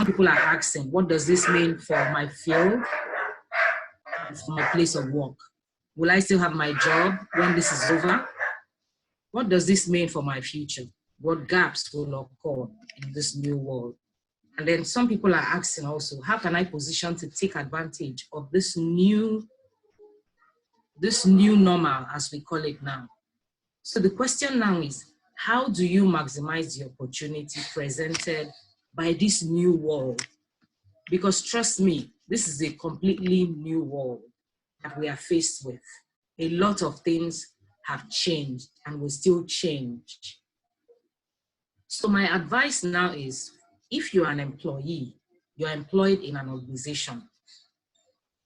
some people are asking, what does this mean for my field and for my place of work? Will I still have my job when this is over? What does this mean for my future? What gaps will occur in this new world? And then some people are asking also, how can I position to take advantage of this new normal, as we call it now? So the question now is, how do you maximize the opportunity presented by this new world? Because trust me, this is a completely new world that we are faced with. A lot of things have changed and will still change. So my advice now is, if you're an employee, you're employed in an organization,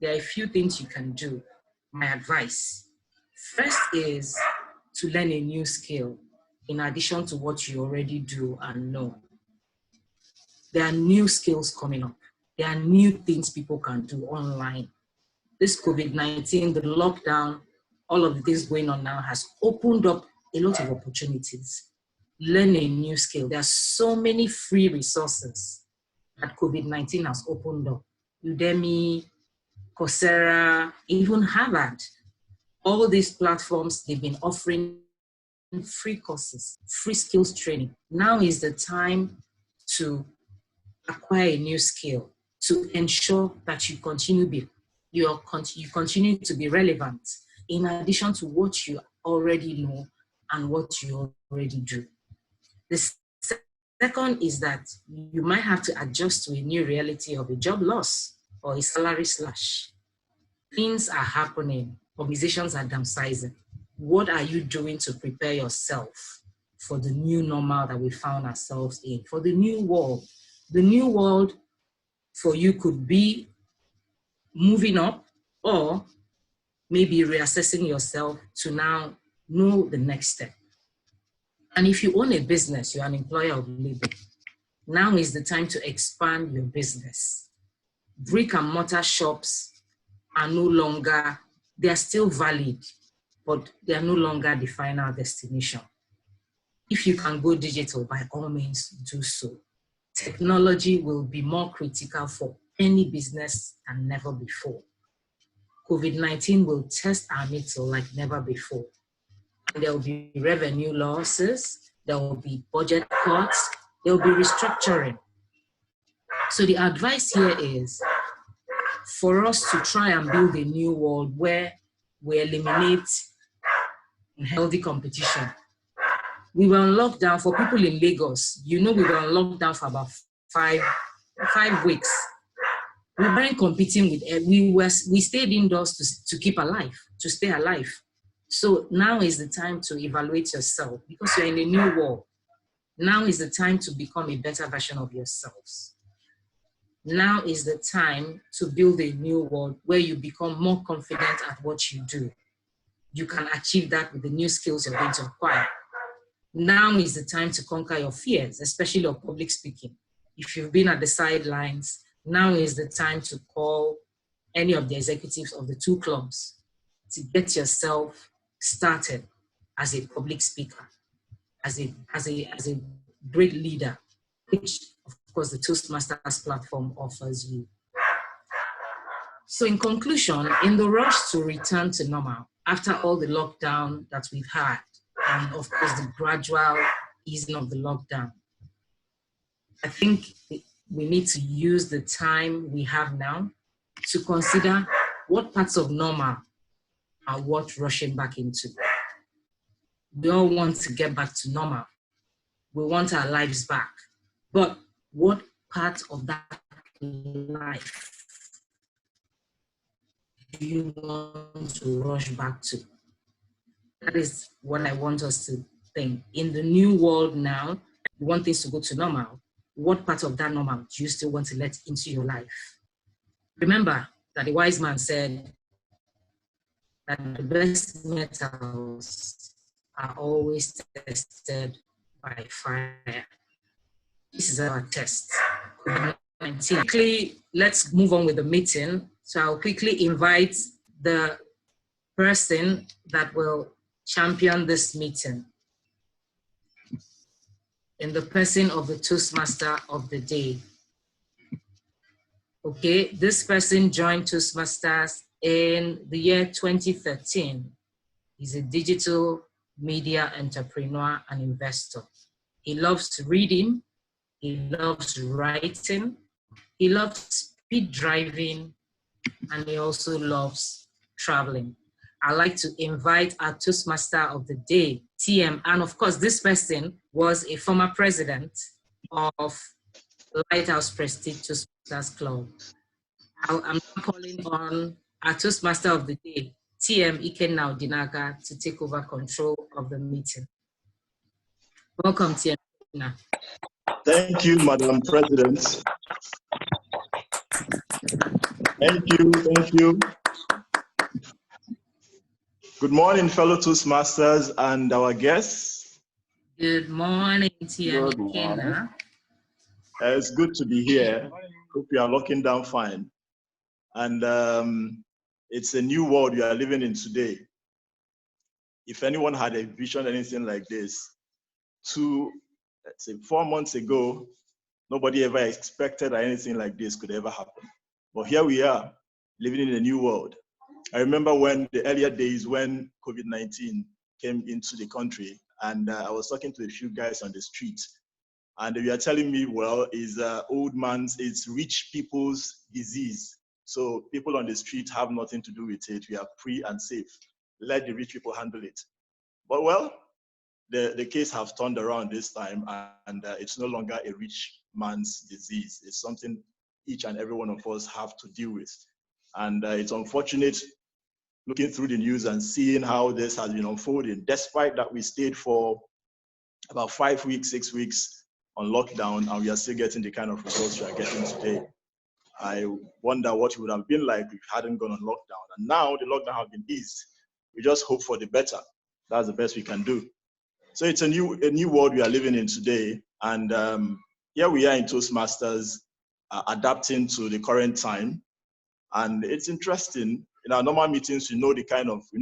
there are a few things you can do. My advice, first is to learn a new skill in addition to what you already do and know. There are new skills coming up. There are new things people can do online. This COVID-19, the lockdown, all of the things going on now has opened up a lot of opportunities. Learn a new skill. There are so many free resources that COVID-19 has opened up. Udemy, Coursera, even Harvard. All these platforms, they've been offering free courses, free skills training. Now is the time to acquire a new skill to ensure that you continue to be relevant in addition to what you already know and what you already do. The second is that you might have to adjust to a new reality of a job loss or a salary slash. Things are happening, organizations are downsizing. What are you doing to prepare yourself for the new normal that we found ourselves in, for the new world? The new world for you could be moving up or maybe reassessing yourself to now know the next step. And if you own a business, you're an employer of labor, now is the time to expand your business. Brick and mortar shops are no longer, they are still valid, but they are no longer the final destination. If you can go digital, by all means, do so. Technology will be more critical for any business than never before. COVID-19 will test our mettle like never before. There will be revenue losses, there will be budget cuts, there will be restructuring. So the advice here is for us to try and build a new world where we eliminate unhealthy competition. We were on lockdown for people in Lagos. You know, we were on lockdown for about five weeks. We weren't competing with, we stayed indoors to keep alive, to stay alive. So now is the time to evaluate yourself because you're in a new world. Now is the time to become a better version of yourselves. Now is the time to build a new world where you become more confident at what you do. You can achieve that with the new skills you're going to acquire. Now is the time to conquer your fears, especially of public speaking. If you've been at the sidelines, now is the time to call any of the executives of the two clubs to get yourself started as a public speaker, as a great leader, which of course the Toastmasters platform offers you. So in conclusion, in the rush to return to normal, after all the lockdown that we've had, and of course the gradual easing of the lockdown, I think we need to use the time we have now to consider what parts of normal are worth rushing back into. We all want to get back to normal. We want our lives back. But what part of that life do you want to rush back to? That is what I want us to think. In the new world now, you want things to go to normal. What part of that normal do you still want to let into your life? Remember that the wise man said that the best metals are always tested by fire. This is our test. Quickly, let's move on with the meeting. So I'll quickly invite the person that will champion this meeting in the person of the Toastmaster of the day. Okay, this person joined Toastmasters in the year 2013. He's a digital media entrepreneur and investor. He loves reading, he loves writing, he loves speed driving, and he also loves traveling. I'd like to invite our Toastmaster of the day, TM. And of course, this person was a former president of Lighthouse Prestige Toastmasters Club. I'm calling on our Toastmaster of the day, TM Ikenna Odinaga, to take over control of the meeting. Welcome, TM. Thank you, Madam President. Thank you. Good morning, fellow Toastmasters and our guests. Good morning, TM Ikenna. It's good to be here. Hope you are locking down fine. And it's a new world we are living in today. If anyone had envisioned anything like this, let's say 4 months ago, nobody ever expected that anything like this could ever happen. But here we are, living in a new world. I remember when the earlier days when COVID-19 came into the country, and I was talking to a few guys on the street, and they were telling me, well, it's rich people's disease. So people on the street have nothing to do with it. We are free and safe. Let the rich people handle it. But well, the case has turned around this time, and it's no longer a rich man's disease. It's something each and every one of us have to deal with. And it's unfortunate looking through the news and seeing how this has been unfolding, despite that we stayed for about 5 weeks, 6 weeks on lockdown, and we are still getting the kind of results we are getting today. I wonder what it would have been like if we hadn't gone on lockdown. And now the lockdown has been eased. We just hope for the better. That's the best we can do. So it's a new world we are living in today. And here we are in Toastmasters, adapting to the current time. And it's interesting. In our normal meetings, we know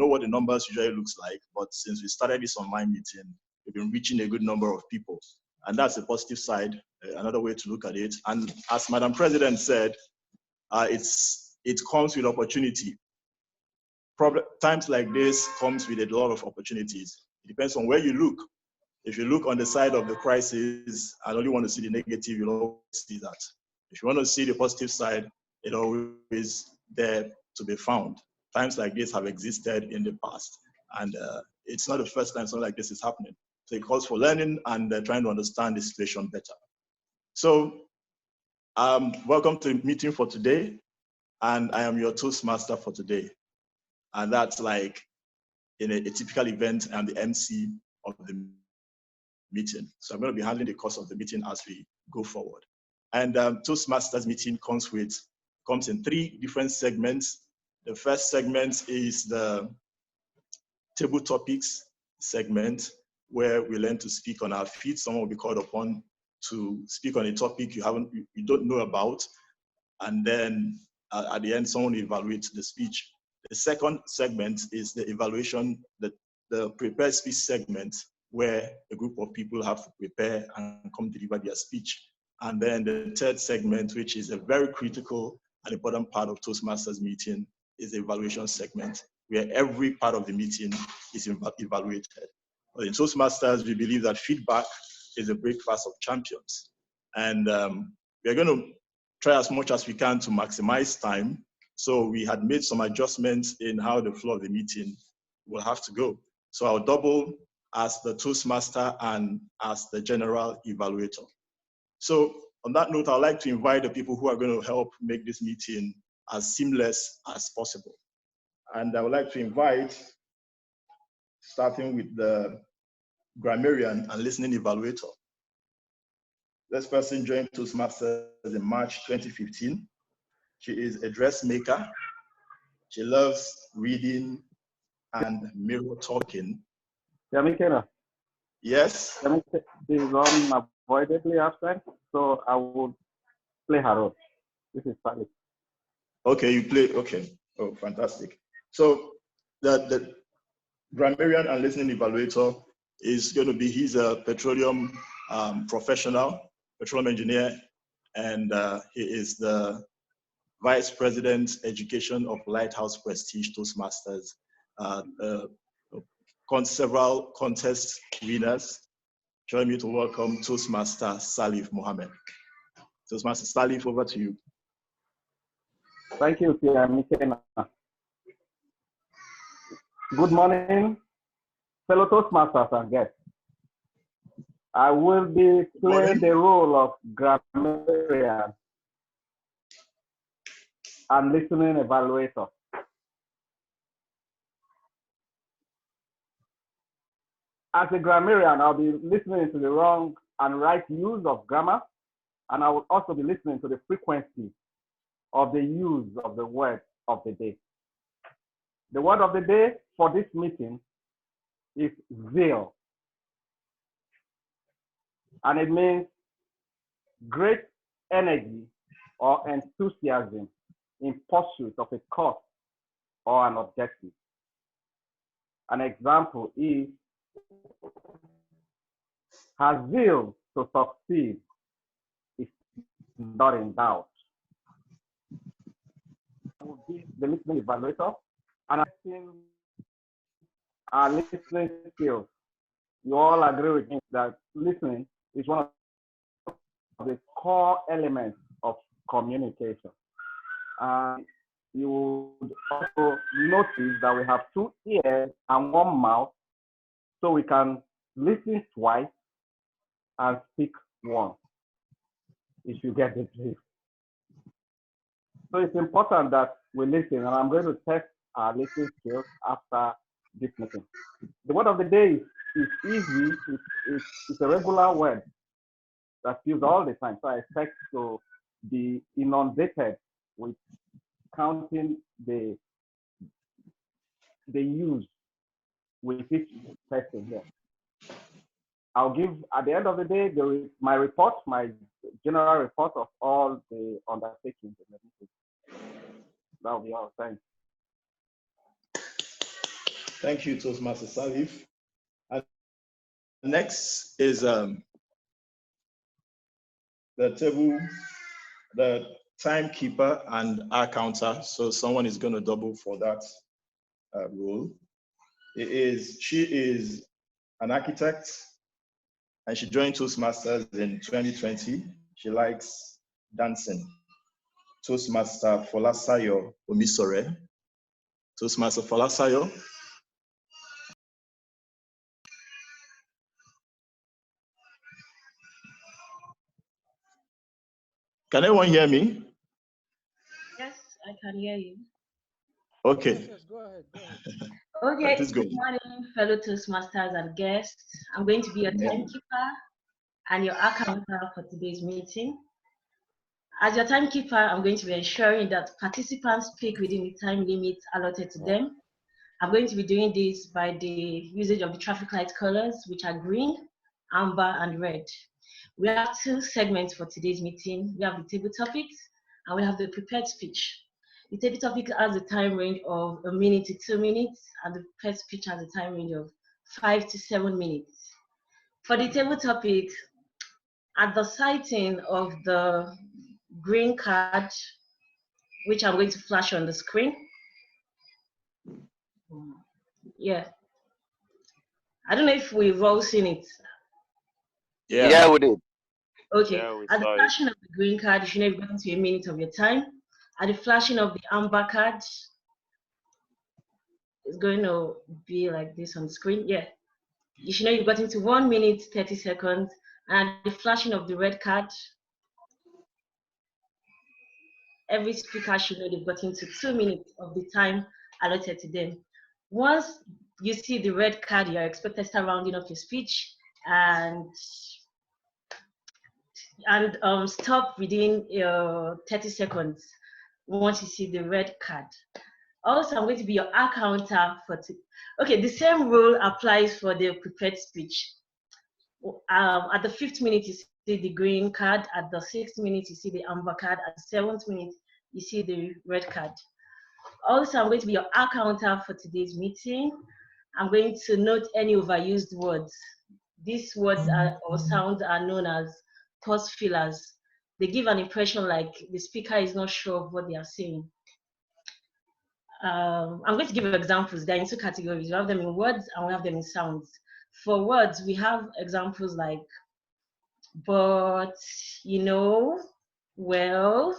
what the numbers usually looks like. But since we started this online meeting, we've been reaching a good number of people. And that's a positive side, another way to look at it. And as Madam President said, it comes with opportunity. Times like this comes with a lot of opportunities. It depends on where you look. If you look on the side of the crisis and only want to see the negative, you'll always see that. If you want to see the positive side, it's always there to be found. Times like this have existed in the past, and it's not the first time something like this is happening. So it calls for learning and trying to understand the situation better. So welcome to the meeting for today, and I am your Toastmaster for today. And that's like in a typical event, I'm the MC of the meeting. So I'm going to be handling the course of the meeting as we go forward. And Toastmasters meeting comes in 3 different segments. The first segment is the table topics segment, where we learn to speak on our feet. Someone will be called upon to speak on a topic you don't know about, and then at the end, someone will evaluate the speech. The second segment is the evaluation, the prepared speech segment, where a group of people have to prepare and come deliver their speech. And then the third segment, which is a very critical and important part of Toastmasters meeting, is the evaluation segment, where every part of the meeting is evaluated. In Toastmasters, we believe that feedback is the breakfast of champions. And we're going to try as much as we can to maximize time. So we had made some adjustments in how the flow of the meeting will have to go. So I'll double as the Toastmaster and as the general evaluator. So on that note, I'd like to invite the people who are going to help make this meeting as seamless as possible. And I would like to invite, starting with the grammarian and listening evaluator. This person joined Toastmasters in March 2015. She is a dressmaker. She loves reading and mirror talking. Yes? She is unavoidably absent, so I would play her role. This is Sally. Okay, you play, okay. Oh, fantastic. So the grammarian and listening evaluator is going to be, he's a petroleum professional, petroleum engineer, and he is the Vice President, Education of Lighthouse Prestige Toastmasters, several contest winners. Join me to welcome Toastmaster Salif Mohammed. Toastmaster Salif, over to you. Thank you, Tia Mikena. Good morning, fellow Toastmasters and guests. I will be playing the role of grammarian and listening evaluator. As a grammarian, I'll be listening to the wrong and right use of grammar, and I will also be listening to the frequency of the use of the word of the day. The word of the day for this meeting is zeal, and it means great energy or enthusiasm in pursuit of a cause or an objective. An example is, her zeal to succeed is not in doubt. I will be the listening evaluator, and I've seen our listening skills. You all agree with me that listening is one of the core elements of communication. You would also notice that we have 2 ears and 1 mouth, so we can listen twice and speak once, if you get the drift. So it's important that we listen, and I'm going to test our listening skills after this meeting. The word of the day is easy. It's a regular word that's used all the time. So I expect to be inundated with counting the use with each person here. I'll give, at the end of the day, my report, my general report of all the undertakings in the meeting. That'll be all. Thanks. Thank you, Toastmaster Salif. And next is the timekeeper and our counter. So someone is going to double for that role. She is an architect, and she joined Toastmasters in 2020. She likes dancing. Toastmaster Folasayo Omisore. Toastmaster Folasayo. Can anyone hear me? Yes, I can hear you. Okay. Yes, go ahead. Okay, good morning, fellow Toastmasters and guests. I'm going to be your timekeeper and your accountant for today's meeting. As your timekeeper, I'm going to be ensuring that participants speak within the time limit allotted to them. I'm going to be doing this by the usage of the traffic light colors, which are green, amber, and red. We have 2 segments for today's meeting. We have the table topics, and we have the prepared speech. The table topic has a time range of 1 minute to 2 minutes, and the prepared speech has a time range of 5 to 7 minutes. For the table topic, at the sighting of the green card, which I'm going to flash on the screen. Yeah. I don't know if we've all seen it. Yeah, we did. Okay. Yeah, At the flashing of the green card, you should have gotten to 1 minute of your time. At the flashing of the amber card, it's going to be like this on the screen. Yeah. You should know you've gotten to 1 minute, 30 seconds. And at the flashing of the red card, every speaker should know they've gotten to 2 minutes of the time allotted to them. Once you see the red card, you're expected to start rounding up your speech and stop within 30 seconds once you see the red card. Also, I'm going to be your accountant for okay, the same rule applies for the prepared speech. At the 5th minute, you see the green card. At the 6th minute, you see the amber card. At the 7th minute, you see the red card. Also, I'm going to be your accountant for today's meeting. I'm going to note any overused words. These words or sounds are known as pause fillers. they give an impression like the speaker is not sure of what they are saying. I'm going to give examples. They're in two categories. We have them in words and we have them in sounds. For words, we have examples like, but, you know, well.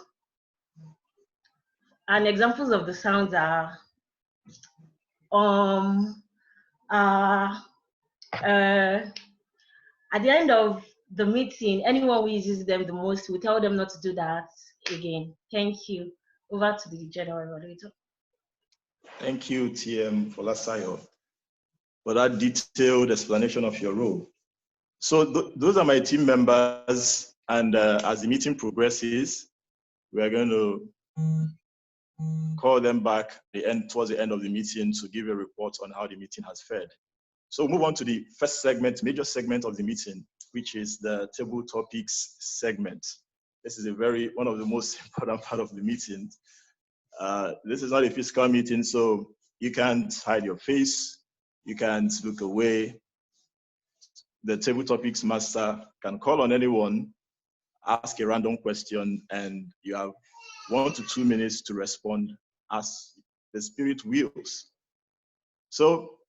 And examples of the sounds are at the end of the meeting, anyone who uses them the most, we tell them not to do that again. Thank you. Over to the general moderator. Thank you, TM Folasayo, for that detailed explanation of your role. So those are my team members, and as the meeting progresses, we are going to call them back towards the end of the meeting to give a report on how the meeting has fared. So we'll move on to the first segment, major segment of the meeting, which is the table topics segment. This is one of the most important part of the meeting. This is not a physical meeting, so you can't hide your face, you can't look away. The table topics master can call on anyone, ask a random question, and you have 1 to 2 minutes to respond as the spirit wills. So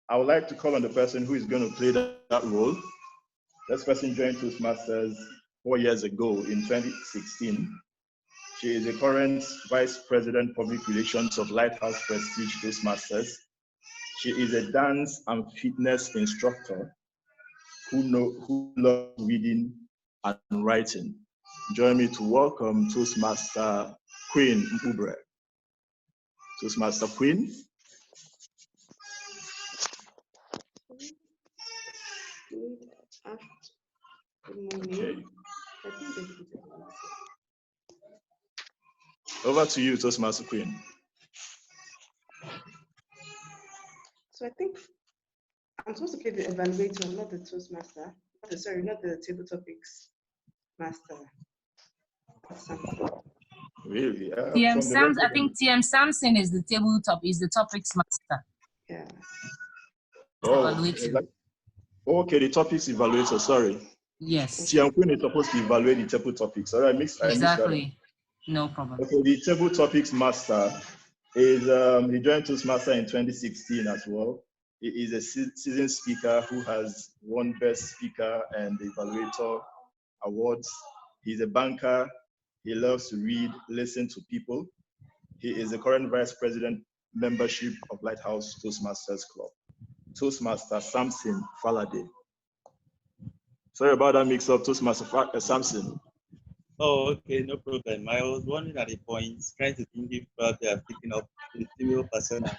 I would like to call on the person who is going to play that role. This person joined Toastmasters 4 years ago in 2016. She is the current Vice President Public Relations of Lighthouse Prestige Toastmasters. She is a dance and fitness instructor who loves reading and writing. Join me to welcome Toastmaster Queen Mpubre. Toastmaster Queen. Good morning. Okay. I think this is Over to you, Toastmaster Queen. So I think I'm supposed to play the evaluator, not the Toastmaster. Sorry, not the table topics master. Really? I think TM Samson is the topics master. Yeah. Okay, the topics evaluator, sorry. Yes. TM Queen is supposed to evaluate the table topics. All right, exactly. No problem. Okay, the table topics master is, he joined Toastmaster in 2016 as well. He is a seasoned speaker who has won Best Speaker and Evaluator awards. He's a banker. He loves to read, listen to people. He is the current Vice President membership of Lighthouse Toastmasters Club. Toastmaster Samson Falade. Sorry about that mix-up, Toastmaster Samson. Oh, okay, no problem. I was wondering at the point, trying to think if they are picking up the female persona.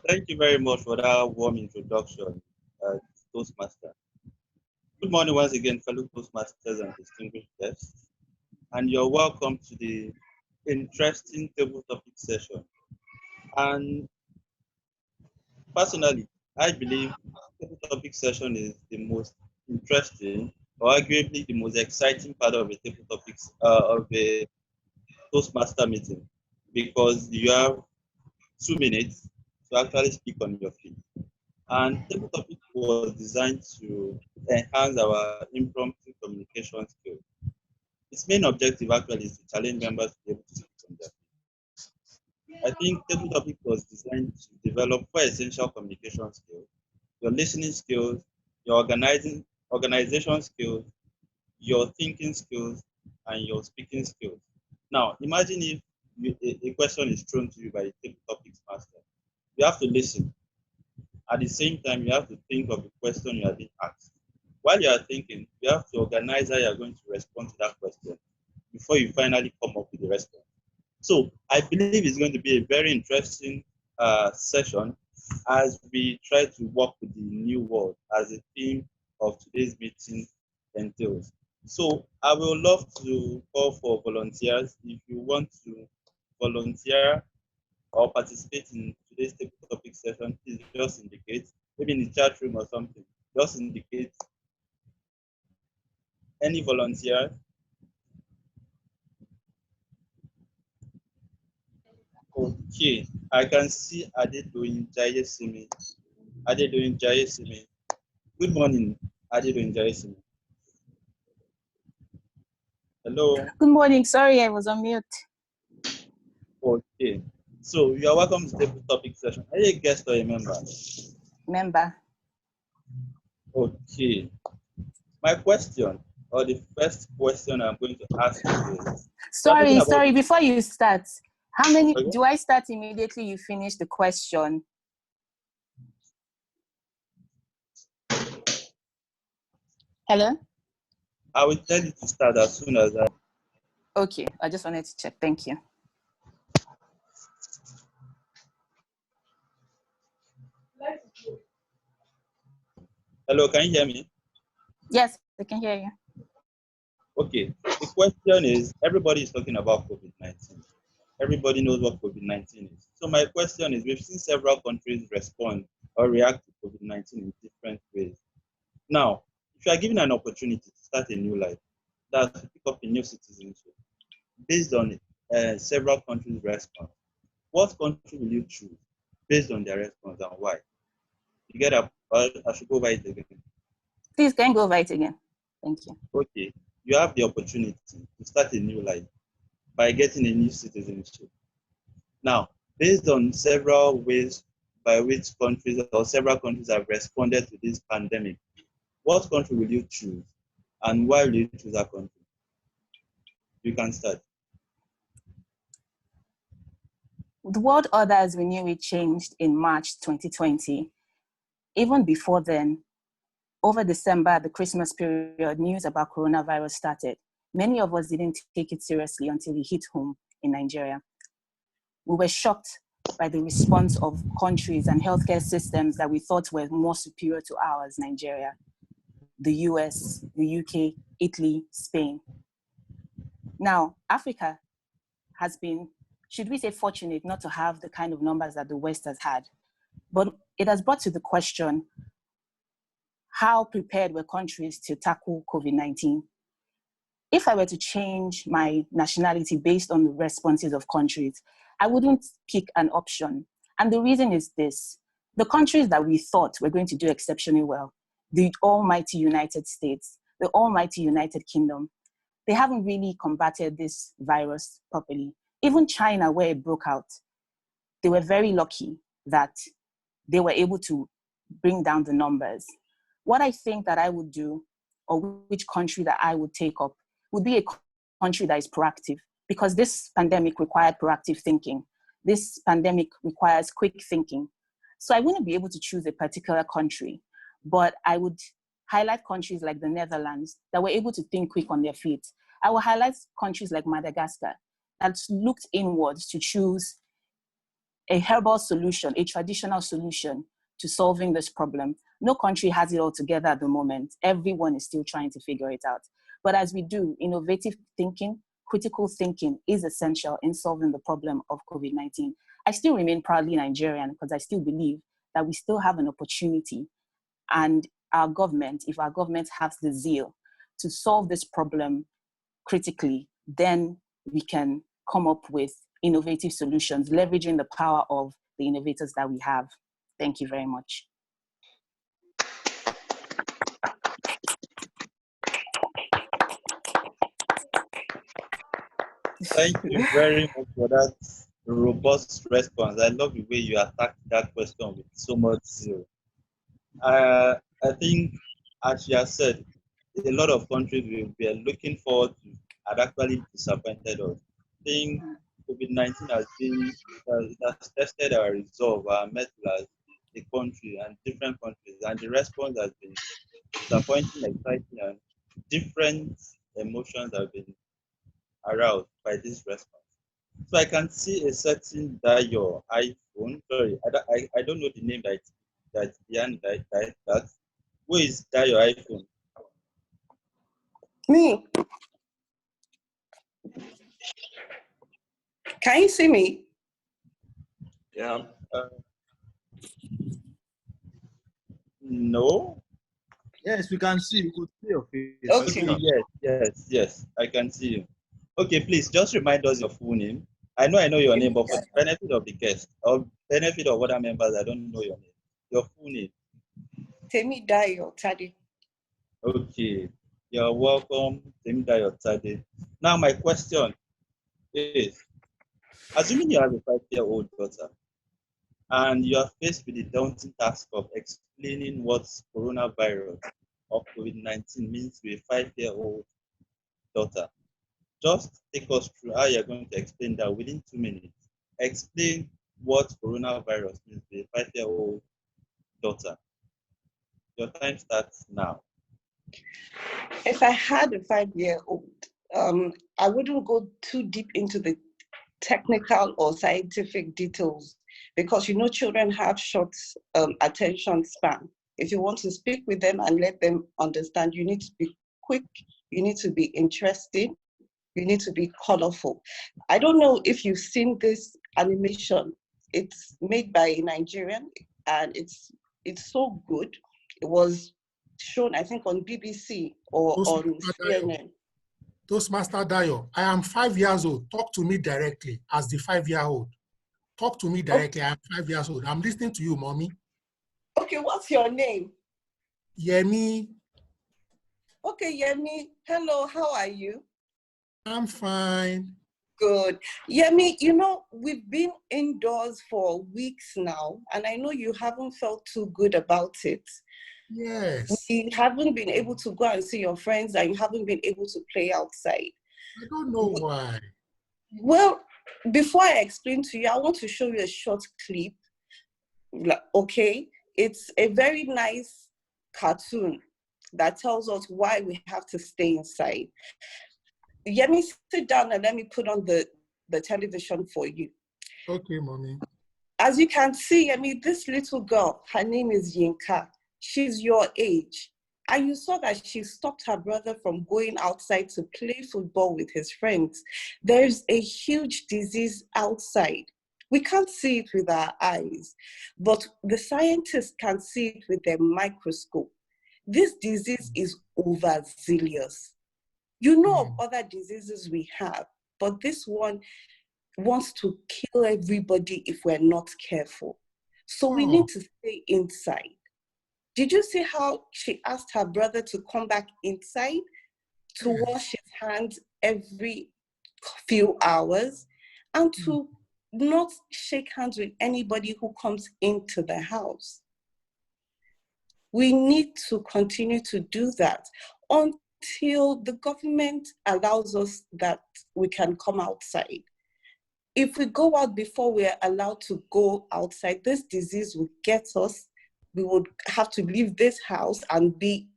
Thank you very much for that warm introduction, Toastmaster. Good morning once again, fellow Toastmasters and distinguished guests. And you're welcome to the interesting table topic session. And personally, I believe the table topic session is the most interesting, or arguably the most exciting part of a table topics of a Toastmaster meeting, because you have 2 minutes to actually speak on your feet. And table topic was designed to enhance our impromptu communication skills. Its main objective actually is to challenge members to be able to speak on their feet. I think table topic was designed to develop 4 essential communication skills: your listening skills, your organization skills, your thinking skills, and your speaking skills. Now, imagine if a question is thrown to you by the table topics master. You have to listen. At the same time, you have to think of the question you are being asked. While you are thinking, you have to organize how you are going to respond to that question before you finally come up with the response. So I believe it's going to be a very interesting session as we try to work with the new world, as the theme of today's meeting entails. So I would love to call for volunteers. If you want to volunteer or participate in today's topic session, please just indicate, maybe in the chat room or something, just indicate any volunteer. Okay, I can see Adedoyin Jayesimi. Adedoyin Jayesimi. Good morning, Adedoyin Jayesimi. Hello. Good morning. Sorry, I was on mute. Okay. So you are welcome to the topic session. Are you a guest or a member? Member. Okay. My question, or the first question I'm going to ask you is, Sorry, before you start, how many, okay. do I start immediately you finish the question? Hello? I will tell you to start as soon as I... Okay, I just wanted to check. Thank you. Hello, can you hear me? Yes, I can hear you. Okay. The question is, everybody is talking about COVID-19. Everybody knows what COVID-19 is. So my question is, we've seen several countries respond or react to COVID-19 in different ways. Now, if you are given an opportunity to start a new life, that's to pick up a new citizenship, based on several countries' response, what country will you choose based on their response and why? You get up, I should go over it again. Please, can you go over it again? Thank you. Okay, you have the opportunity to start a new life by getting a new citizenship. Now, based on several ways by which countries or several countries have responded to this pandemic, what country will you choose and why will you choose that country? You can start. The world order as we knew it changed in March 2020. Even before then, over December, the Christmas period, news about coronavirus started. Many of us didn't take it seriously until it hit home in Nigeria. We were shocked by the response of countries and healthcare systems that we thought were more superior to ours, Nigeria, the US, the UK, Italy, Spain. Now, Africa has been, should we say, fortunate not to have the kind of numbers that the West has had. But it has brought to the question, how prepared were countries to tackle COVID-19? If I were to change my nationality based on the responses of countries, I wouldn't pick an option. And the reason is this: the countries that we thought were going to do exceptionally well, the almighty United States, the almighty United Kingdom, they haven't really combated this virus properly. Even China, where it broke out, they were very lucky that they were able to bring down the numbers. What I think that I would do, or which country that I would take up, would be a country that is proactive, because this pandemic required proactive thinking. This pandemic requires quick thinking. So I wouldn't be able to choose a particular country, but I would highlight countries like the Netherlands that were able to think quick on their feet. I will highlight countries like Madagascar that looked inwards to choose a herbal solution, a traditional solution to solving this problem. No country has it all together at the moment. Everyone is still trying to figure it out. But as we do, innovative thinking, critical thinking is essential in solving the problem of COVID-19. I still remain proudly Nigerian because I still believe that we still have an opportunity, and our government, if our government has the zeal to solve this problem critically, then we can come up with innovative solutions, leveraging the power of the innovators that we have. Thank you very much. Thank you very much for that robust response. I love the way you attacked that question with so much zeal. I think, as you have said, a lot of countries we are looking forward to had actually disappointed us. I think COVID-19 has tested our resolve, our mettle as a country and different countries, and the response has been disappointing, exciting, and different emotions have been aroused by this response. So I can see a certain Dayo iPhone. Sorry, I don't know the name that's behind that. Who is Dayo iPhone? Me. Can you see me? Yeah. No. Yes, we can see. We could see your face. Okay. Yes. I can see you. Okay, please just remind us your full name. I know your name, but for the benefit of the guest or benefit of other members, I don't know your name. Your full name. Temi Dayo Tade. Okay. You're welcome, Temitayo Tade. Now, my question is, assuming you have a 5-year-old daughter and you are faced with the daunting task of explaining what coronavirus or COVID-19 means to a 5-year-old daughter, just take us through how you're going to explain that within 2 minutes. Explain what coronavirus means to a 5-year-old daughter. Your time starts now. If I had a 5-year-old, I wouldn't go too deep into the technical or scientific details because children have short attention span. If you want to speak with them and let them understand, you need to be quick, you need to be interesting, you need to be colorful. I don't know if you've seen this animation. It's made by a Nigerian and it's so good. It was shown, I think, on BBC or on CNN. Toastmaster Dayo, I am 5 years old. Talk to me directly as the 5-year-old. Talk to me directly. I am 5 years old. I'm listening to you, mommy. Okay, what's your name? Yemi. Okay, Yemi. Hello, how are you? I'm fine. Good. Yemi, we've been indoors for weeks now, and I know you haven't felt too good about it. Yes. You haven't been able to go and see your friends, and you haven't been able to play outside. I don't know why. Well, before I explain to you, I want to show you a short clip. Okay? It's a very nice cartoon that tells us why we have to stay inside. Let me sit down and let me put on the television for you. Okay, mommy. As you can see, this little girl, her name is Yinka. She's your age. And you saw that she stopped her brother from going outside to play football with his friends. There's a huge disease outside. We can't see it with our eyes, but the scientists can see it with their microscope. This disease is overzealous. You know of other diseases we have, but this one wants to kill everybody if we're not careful. So we need to stay inside. Did you see how she asked her brother to come back inside to wash his hands every few hours and to not shake hands with anybody who comes into the house? We need to continue to do that until the government allows us that we can come outside. If we go out before we are allowed to go outside, this disease will get us. We would have to leave this house and be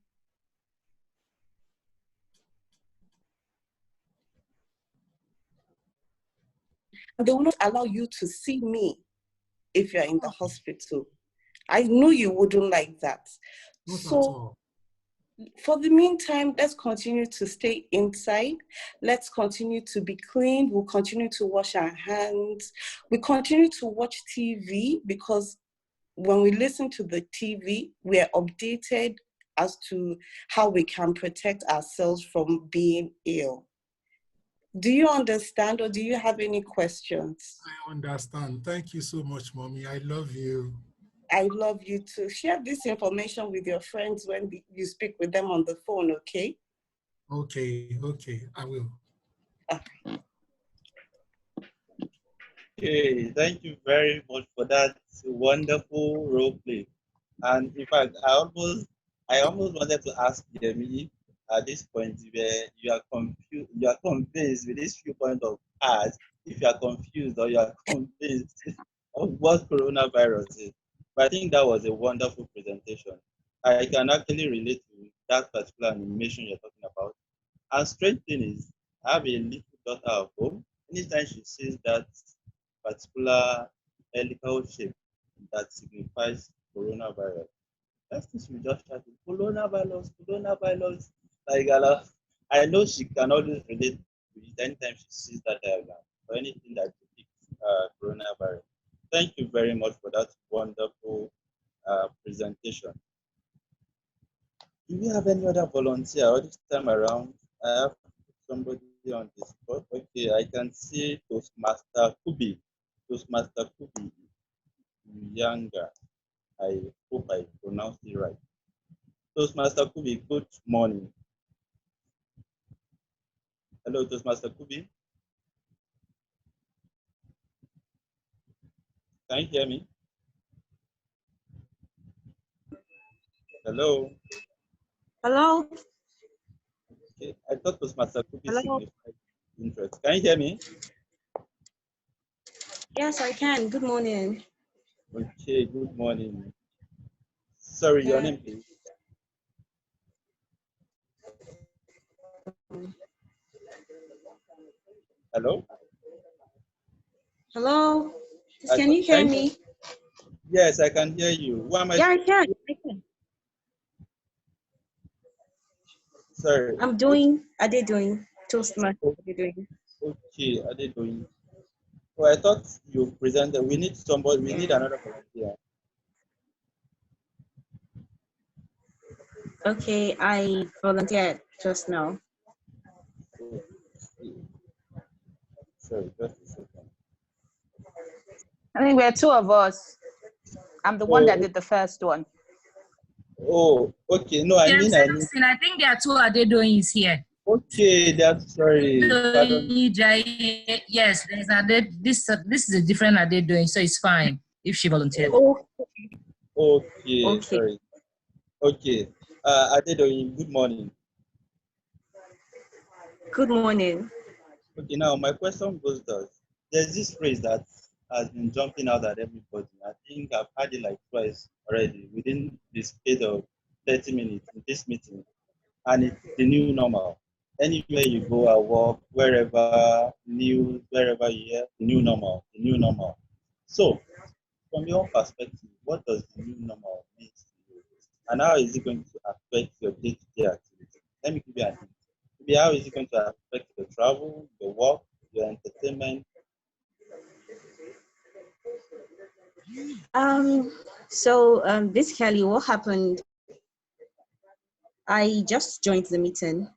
and they will not allow you to see me if you're in the hospital. I know you wouldn't like that. So for the meantime, let's continue to stay inside. Let's continue to be clean. We'll continue to wash our hands. We continue to watch TV because when we listen to the TV, we are updated as to how we can protect ourselves from being ill. Do you understand or do you have any questions? I understand. Thank you so much, mommy. I love you. I love you too. Share this information with your friends when you speak with them on the phone, okay? Okay, I will. Okay, thank you very much for that wonderful role play. And in fact, I almost wanted to ask Yemi at this point where you are confused, you are convinced with this viewpoint of ours, if you are confused or you are convinced of what coronavirus is. But I think that was a wonderful presentation. I can actually relate to that particular animation you're talking about. And strange thing is, I have a little daughter at home. Anytime she sees that particular helical shape that signifies coronavirus, first thing she just shout, coronavirus, coronavirus. Like, I know she can always relate to it anytime she sees that diagram or anything that depicts coronavirus. Thank you very much for that wonderful presentation. Do we have any other volunteer? Or this time around, I have somebody on the spot. Okay, I can see Toastmaster Kubi. Toastmaster Kubi Younger. I hope I pronounced it right. Toastmaster Kubi, good morning. Hello, Toastmaster Kubi. Can you hear me? Hello. Hello. Okay. I thought Toastmaster Kubi Hello. signified interest. Can you hear me? Yes, I can. Good morning. Okay, good morning. Sorry, your name, please. Hello? Hello. Can you hear me? Yes, I can hear you. Who am I? Yeah, I can. I can. Sorry. I'm doing. Are they doing Toastmasters? Are they doing? Okay, are they doing? Oh, I thought you presented. We need somebody. We need another volunteer. Okay, I volunteered just now. Sorry, just a second. I think we're two of us. I'm the one that did the first one. Oh, okay. No, I mean, I think there are two Adedoyin is here. Okay, that's sorry. Pardon. Yes, there's this is a different Adedoyin, so it's fine if she volunteered. Okay, sorry. Okay, Adedoyin, good morning. Good morning. Okay, now my question goes thus. There's this phrase that has been jumping out at everybody. I think I've had it like twice already within the space of 30 minutes in this meeting. And it's the new normal. Anywhere you go at work, wherever, news, wherever you hear, the new normal, the new normal. So, from your perspective, what does the new normal mean to you? And how is it going to affect your day-to-day activity? Let me give you an hint. Maybe how is it going to affect your travel, your work, your entertainment? Basically what happened, I just joined the meeting.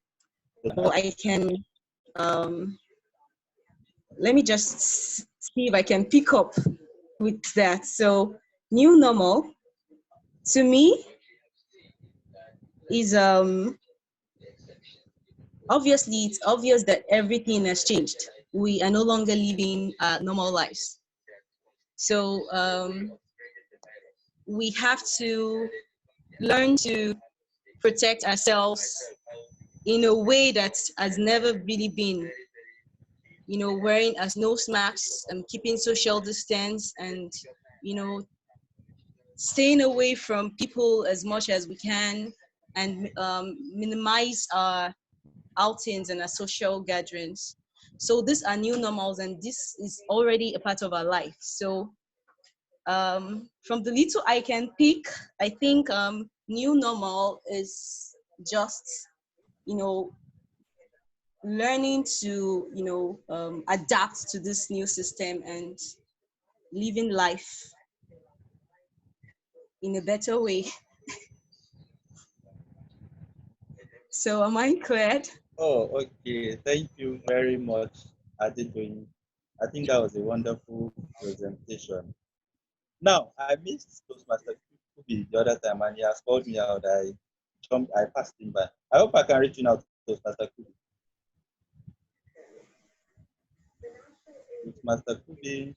So I can let me just see if I can pick up with that. So new normal to me is obviously it's obvious that everything has changed. We are no longer living normal lives. So we have to learn to protect ourselves in a way that has never really been, you know, wearing a nose masks and keeping social distance and, you know, staying away from people as much as we can and minimize our outings and our social gatherings. So these are new normals and this is already a part of our life. So from the little I can pick, I think new normal is just, you know, learning to, you know, adapt to this new system and living life in a better way. So am I clear? Oh, okay. Thank you very much, Adedoyin. I think that was a wonderful presentation. Now, I missed Toastmaster Kubi the other time, and he has called me out. I passed him by. I hope I can reach you now, Toastmaster Kubi. Toastmaster Kubi.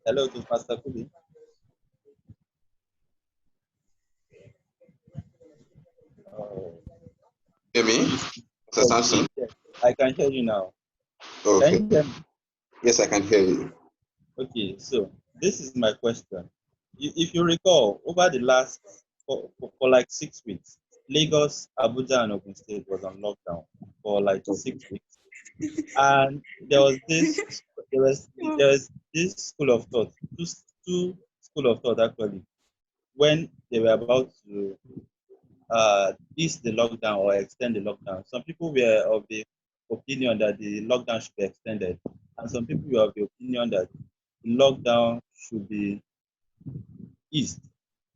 Hello, Toastmaster Kubi. Hear me, Mr. Sampson? Yes, I can hear you now. Okay. Can you hear me? Yes, I can hear you. Okay, so this is my question. If you recall, over the last, for like 6 weeks, Lagos, Abuja, and Ogun State was on lockdown for like 6 weeks. And there was this school of thought, two school of thought actually, when they were about to ease the lockdown or extend the lockdown. Some people were of the opinion that the lockdown should be extended, and some people were of the opinion that the lockdown should be eased.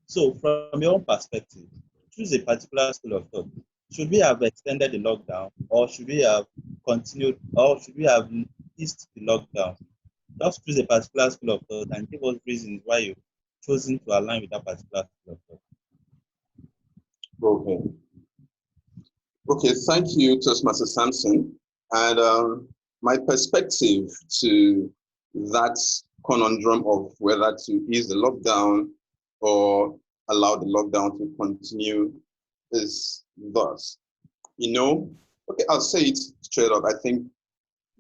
So, from your own perspective, choose a particular school of thought. Should we have extended the lockdown, or should we have continued, or should we have eased the lockdown? Just choose a particular school of thought and give us reasons why you've chosen to align with that particular school of thought. Okay. Okay, thank you, Toastmaster Samson. And my perspective to that conundrum of whether to ease the lockdown or allow the lockdown to continue is thus. Okay, I'll say it straight up. I think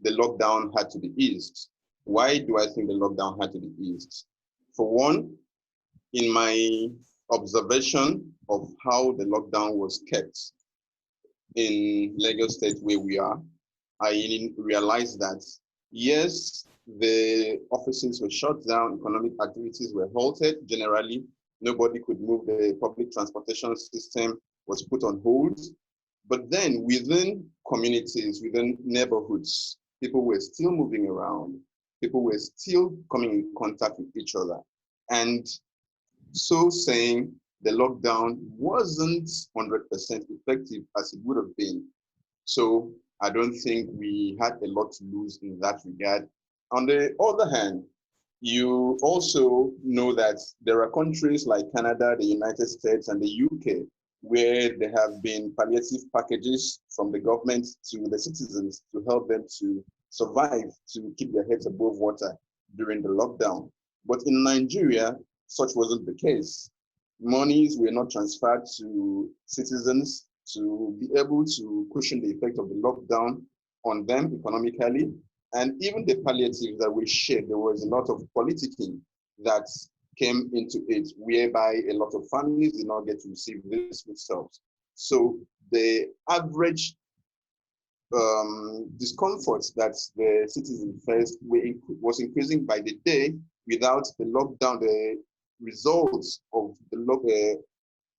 the lockdown had to be eased. Why do I think the lockdown had to be eased? For one, in my observation of how the lockdown was kept in Lagos State where we are, I realized that yes, the offices were shut down, economic activities were halted generally, nobody could move, the public transportation system was put on hold. But then within communities, within neighborhoods, people were still moving around, people were still coming in contact with each other. And so saying, the lockdown wasn't 100% effective as it would have been. So I don't think we had a lot to lose in that regard. On the other hand, you also know that there are countries like Canada, the United States, and the UK, where there have been palliative packages from the government to the citizens to help them to survive, to keep their heads above water during the lockdown. But in Nigeria, such wasn't the case. Monies were not transferred to citizens to be able to cushion the effect of the lockdown on them economically. And even the palliatives that we shared, there was a lot of politicking that came into it, whereby a lot of families did not get to receive this themselves. So the average discomfort that the citizens faced was increasing by the day without the lockdown, the results of the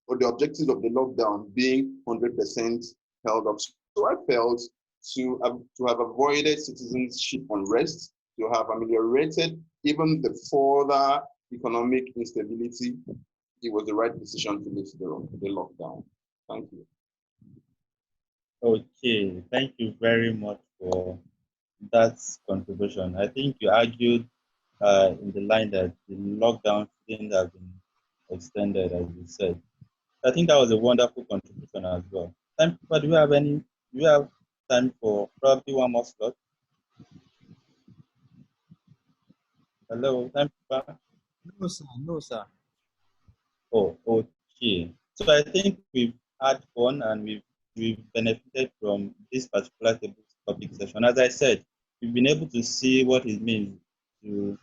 or the objectives of the lockdown being 100% held up. So I felt to have avoided citizenship unrest, to have ameliorated even the further economic instability, it was the right decision to lift the lockdown. Thank you. Okay, thank you very much for that contribution. I think you argued in the line that the lockdown shouldn't have been extended, as you said. I think that was a wonderful contribution as well. But do you have time for probably one more slot? Hello, time. No, sir. No, sir. Oh, okay. So I think we've had fun and we've benefited from this particular topic session. As I said, we've been able to see what it means to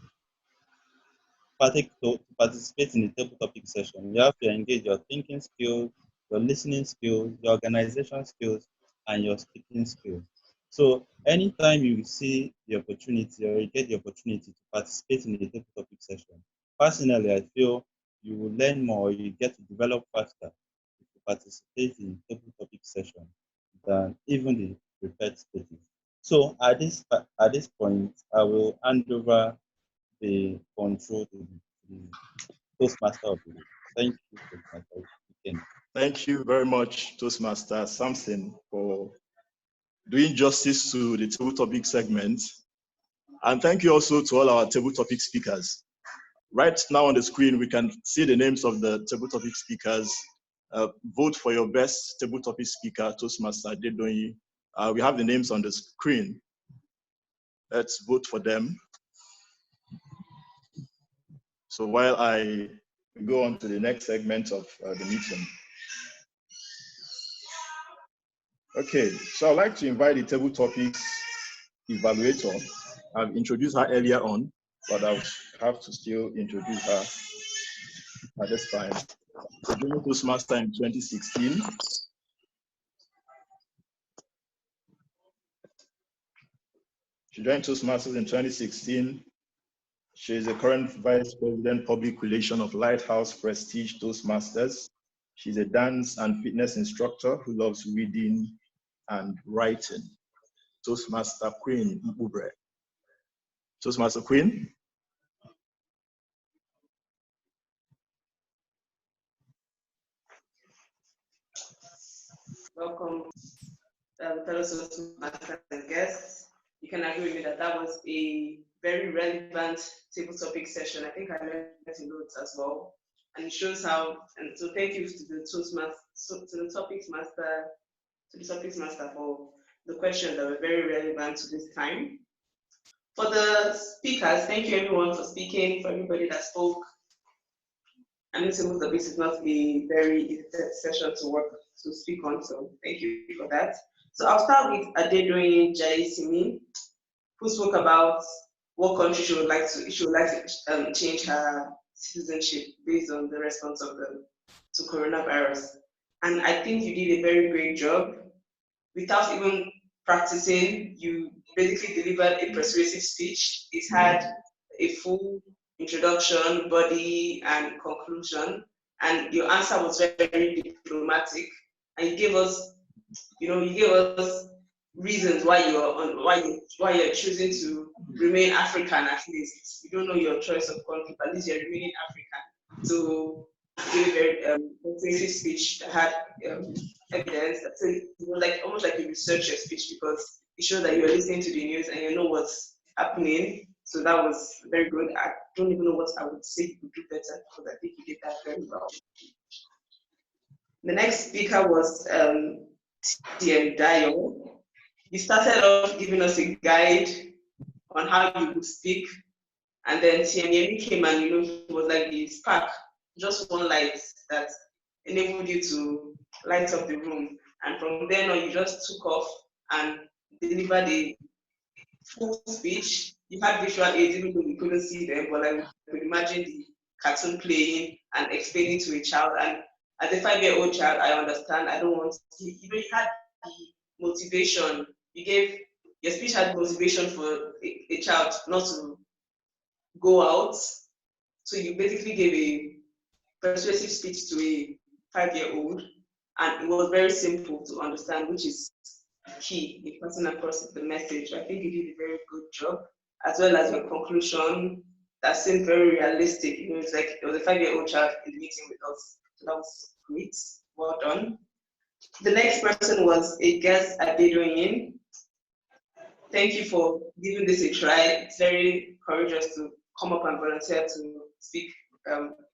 participate in the table topic session. You have to engage your thinking skills, your listening skills, your organization skills, and your speaking skills. So anytime you see the opportunity or you get the opportunity to participate in the table topic session, personally, I feel you will learn more, you get to develop faster if you participate in the table topic session than even the prepared stages. So at this point, I will hand over the control to the Toastmaster of the day. Thank you, Toastmaster. Thank you very much, Toastmaster Samson, for doing justice to the table topic segment. And thank you also to all our table topic speakers. Right now on the screen, we can see the names of the table topic speakers. Vote for your best table topic speaker, Toastmaster Adedoyin. We have the names on the screen. Let's vote for them. So while I go on to the next segment of the meeting. Okay, so I'd like to invite the table topics evaluator. I've introduced her earlier on, but I'll have to still introduce her at this time. She joined Toastmaster in 2016. She joined Toastmasters in 2016. She is the current Vice President Public Relations of Lighthouse Prestige Toastmasters. She's a dance and fitness instructor who loves reading and writing. Toastmaster Queen Mbubre. Toastmaster Queen. Welcome, fellow Toastmasters and guests. You can agree with me that that was a very relevant table topic session. I think I learned a lot as well. And it shows how, and so thank you to the to the topics master for the questions that were very relevant to this time. For the speakers, thank you everyone for speaking, for everybody that spoke. I know some of this is not a very easy session to speak on, so thank you for that. So I'll start with Adedoyin Jaisimi, who spoke about what country she would like to change her citizenship based on the response to coronavirus. And I think you did a very great job. Without even practicing, you basically delivered a persuasive speech. It had a full introduction, body, and conclusion. And your answer was very diplomatic. And you gave us, reasons why you're choosing to remain African. At least you don't know your choice of country, but at least you're remaining African. So you gave a very persuasive speech that had evidence. So it was almost like a researcher speech, because it showed that you're listening to the news and you know what's happening. So that was very good. I don't even know what I would say you could do better, because I think you did that very well. The next speaker was TM Dayo. You started off giving us a guide on how you would speak, and then TM Yemi came and he was like the spark, just one light that enabled you to light up the room. And from then on, you just took off and delivered a full speech. You had visual aids, even though we couldn't see them, but I could imagine the cartoon playing and explaining to a child. And as a 5-year-old child, I understand. I don't want to, you had the motivation. Your speech had motivation for a child not to go out. So you basically gave a persuasive speech to a 5-year-old, and it was very simple to understand, which is key in passing across the message. I think you did a very good job, as well as your conclusion that seemed very realistic. It's like there was a 5-year-old child in the meeting with us. So that was great. Well done. The next person was a guest Adedoyin. Thank you for giving this a try. It's very courageous to come up and volunteer to speak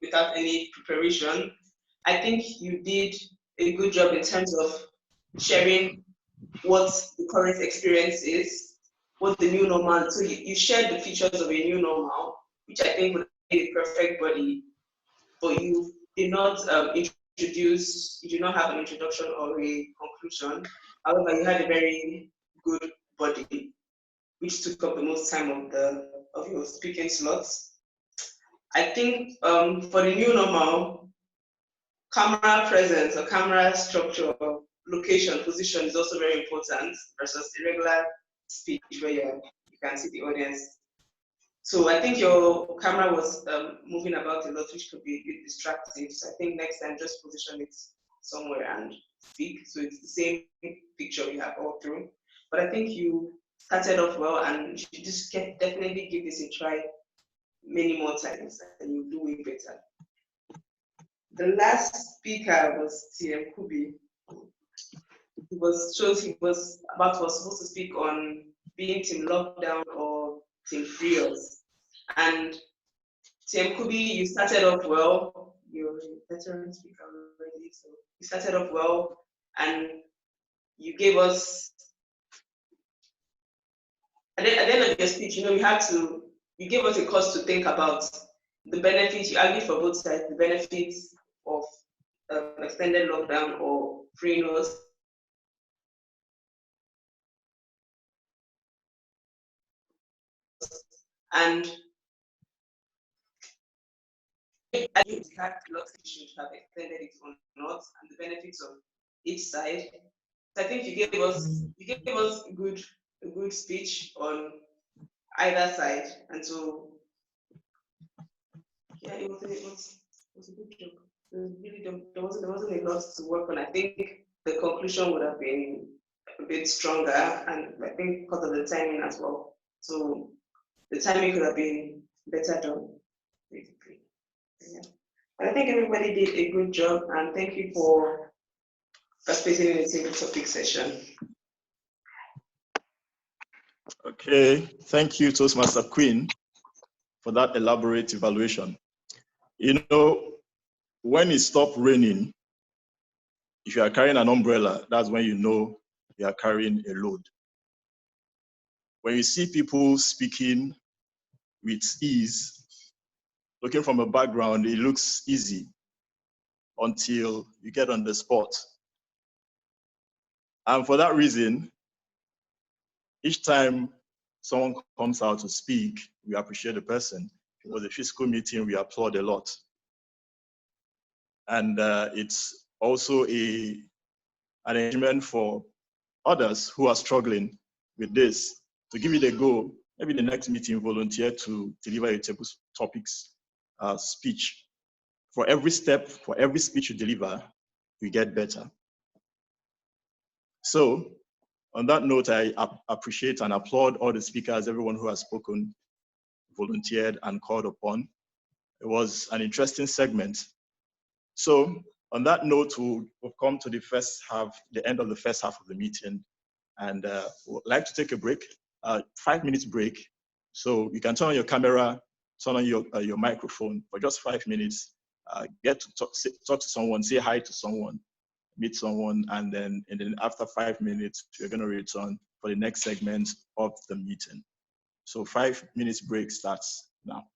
without any preparation. I think you did a good job in terms of sharing what the current experience is, what the new normal. So you shared the features of a new normal, which I think would be a perfect body, but you did not you did not have an introduction or a conclusion. However, you had a very good body, which took up the most time of your speaking slots. I think for the new normal, camera presence or camera structure, location, position is also very important versus irregular speech where you can see the audience. So I think your camera was moving about a lot, which could be a bit distracting. So I think next time just position it somewhere and speak. So it's the same picture you have all through. But I think you started off well, and you should just definitely give this a try many more times, and you'll do way better. The last speaker was TM Kubi. He was supposed to speak on being team lockdown or team freers. And TM Kubi, you started off well. You're a veteran speaker already, so you started off well, and you gave us at the end of your speech, you gave us a cause to think about the benefits. You argued for both sides, the benefits of extended lockdown or free nose. And you had lots of issues to have extended it or not, and the benefits of each side. So I think you gave us a good speech on either side, and so yeah, it was a good job. There wasn't a lot to work on. I think the conclusion would have been a bit stronger, and I think because of the timing as well. So the timing could have been better done, basically. Yeah. But I think everybody did a good job, and thank you for participating in the single topic session. Okay, thank you, Toastmaster Queen, for that elaborate evaluation. When it stopped raining, If you are carrying an umbrella, that's when you know you are carrying a load. When you see people speaking with ease, looking from a background, it looks easy until you get on the spot. And for that reason, each time someone comes out to speak, we appreciate the person. If it was a physical meeting, we applaud a lot. And it's also an arrangement for others who are struggling with this to give it a go. Maybe the next meeting, volunteer to deliver a table topics speech. For every step, for every speech you deliver, you get better. So on that note, I appreciate and applaud all the speakers, everyone who has spoken, volunteered, and called upon. It was an interesting segment. So on that note, we'll come to the end of the first half of the meeting, and we'd like to take a break, 5 minutes break. So you can turn on your camera, turn on your microphone for just 5 minutes, get to talk to someone, say hi to someone, meet someone, and then after 5 minutes, you're going to return for the next segment of the meeting. So 5 minutes break starts now.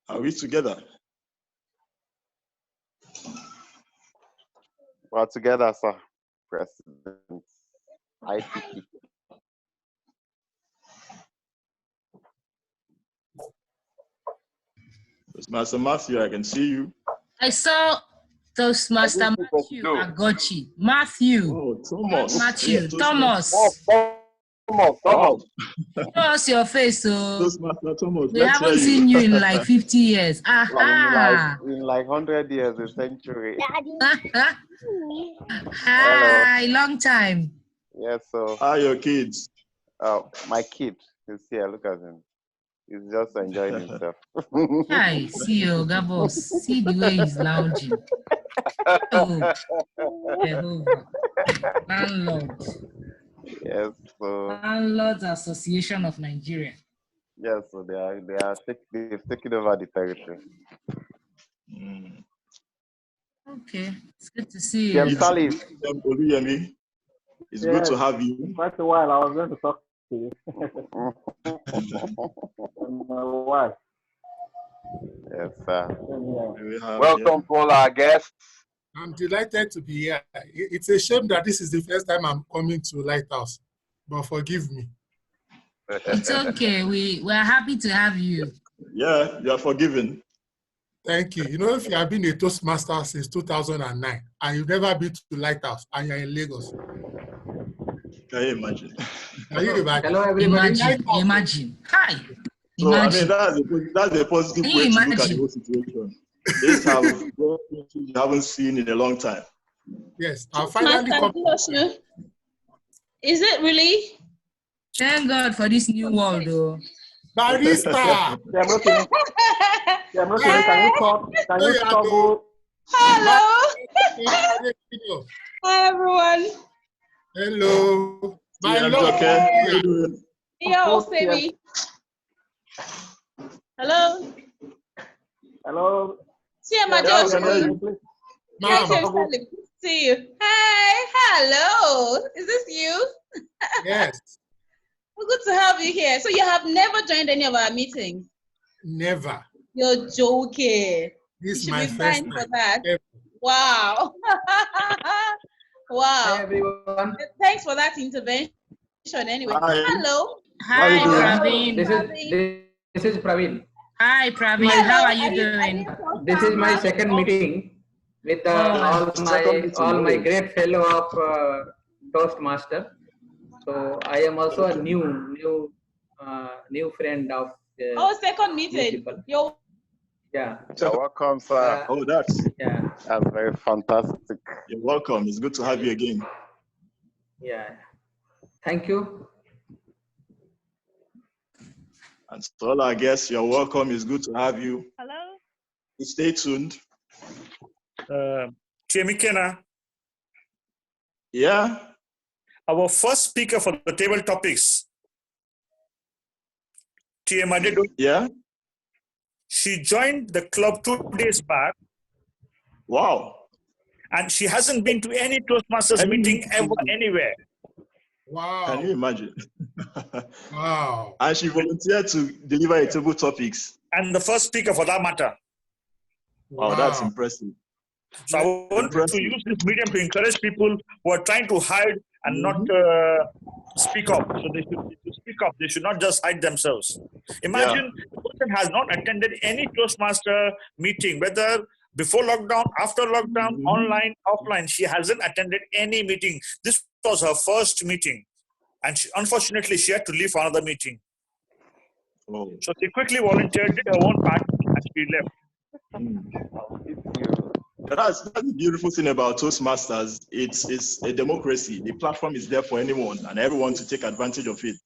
Are we together? We're together, sir. President. ICT. Master Matthew, I can see you. I saw Toastmaster Matthew Agochi. Matthew. Oh, Thomas. Matthew. Thomas. Thomas. Show us your face, so Toastmaster Thomas. we haven't seen you in like 50 years. Aha. In like 100 years, a century. Hi, long time. Yes, so. How are your kids? Oh, my kid is here. Look at him. He's just enjoying himself. Hi, see you, Gabos. See the way he's lounging. Oh, Jehovah. Landlord. Yes, so. Landlords Association of Nigeria. Yes, so they've taken over the territory. Okay, it's good to see you. It's good to have you. Quite a while, I was going to talk to you. My wife. Yes, sir. Welcome to all our guests. I'm delighted to be here. It's a shame that this is the first time I'm coming to Lighthouse, but forgive me. It's okay. We're happy to have you. Yeah, you're forgiven. Thank you. You know, if you have been a Toastmaster since 2009 and you've never been to Lighthouse and you're in Lagos. Can you imagine? Can you imagine? Hello, everybody. Imagine. Hi. So, imagine. I mean, that's a positive way to look at the whole situation. This you haven't seen in a long time. Yes, I'll finally come. Is it really? Thank God for this new world, though. Barista! Can you talk? Can you talk? Hello! Hi, everyone. Hello. My love. Yo, baby. Hello. Hello. See you, my See you. Hi. Hello. Is this you? Yes. Well, good to have you here. So you have never joined any of our meetings? Never. You're joking. This is you my should be first fine time. for that. Ever. Wow. Wow. Hi, everyone. Thanks for that intervention. Anyway, hi. Hello. Hi, Praveen. This is Praveen. Hi, Praveen. How are you doing? This is my second meeting with all my great fellow of Toastmaster. So I am also a new friend of. Second meeting. Yeah. You're welcome, sir. That's very fantastic. You're welcome. It's good to have you again. Yeah. Thank you. And to all our guests, you're welcome. It's good to have you. Hello. Stay tuned. Chemikena. Yeah. Our first speaker for the table topics, TM Adedo. Yeah. She joined the club 2 days back. Wow. And she hasn't been to any Toastmasters meeting ever anywhere. Wow. Can you imagine? Wow. And she volunteered to deliver a table topics. And the first speaker for that matter. Wow, that's impressive. So I want to use this medium to encourage people who are trying to hide and not speak up. So they should speak up. They should not just hide themselves. Imagine the person has not attended any Toastmaster meeting, whether before lockdown, after lockdown, online, offline. She hasn't attended any meeting. This was her first meeting. And unfortunately, she had to leave for another meeting. Oh. So she quickly volunteered, did her own part, and she left. That's the beautiful thing about Toastmasters. It's a democracy. The platform is there for anyone and everyone to take advantage of it.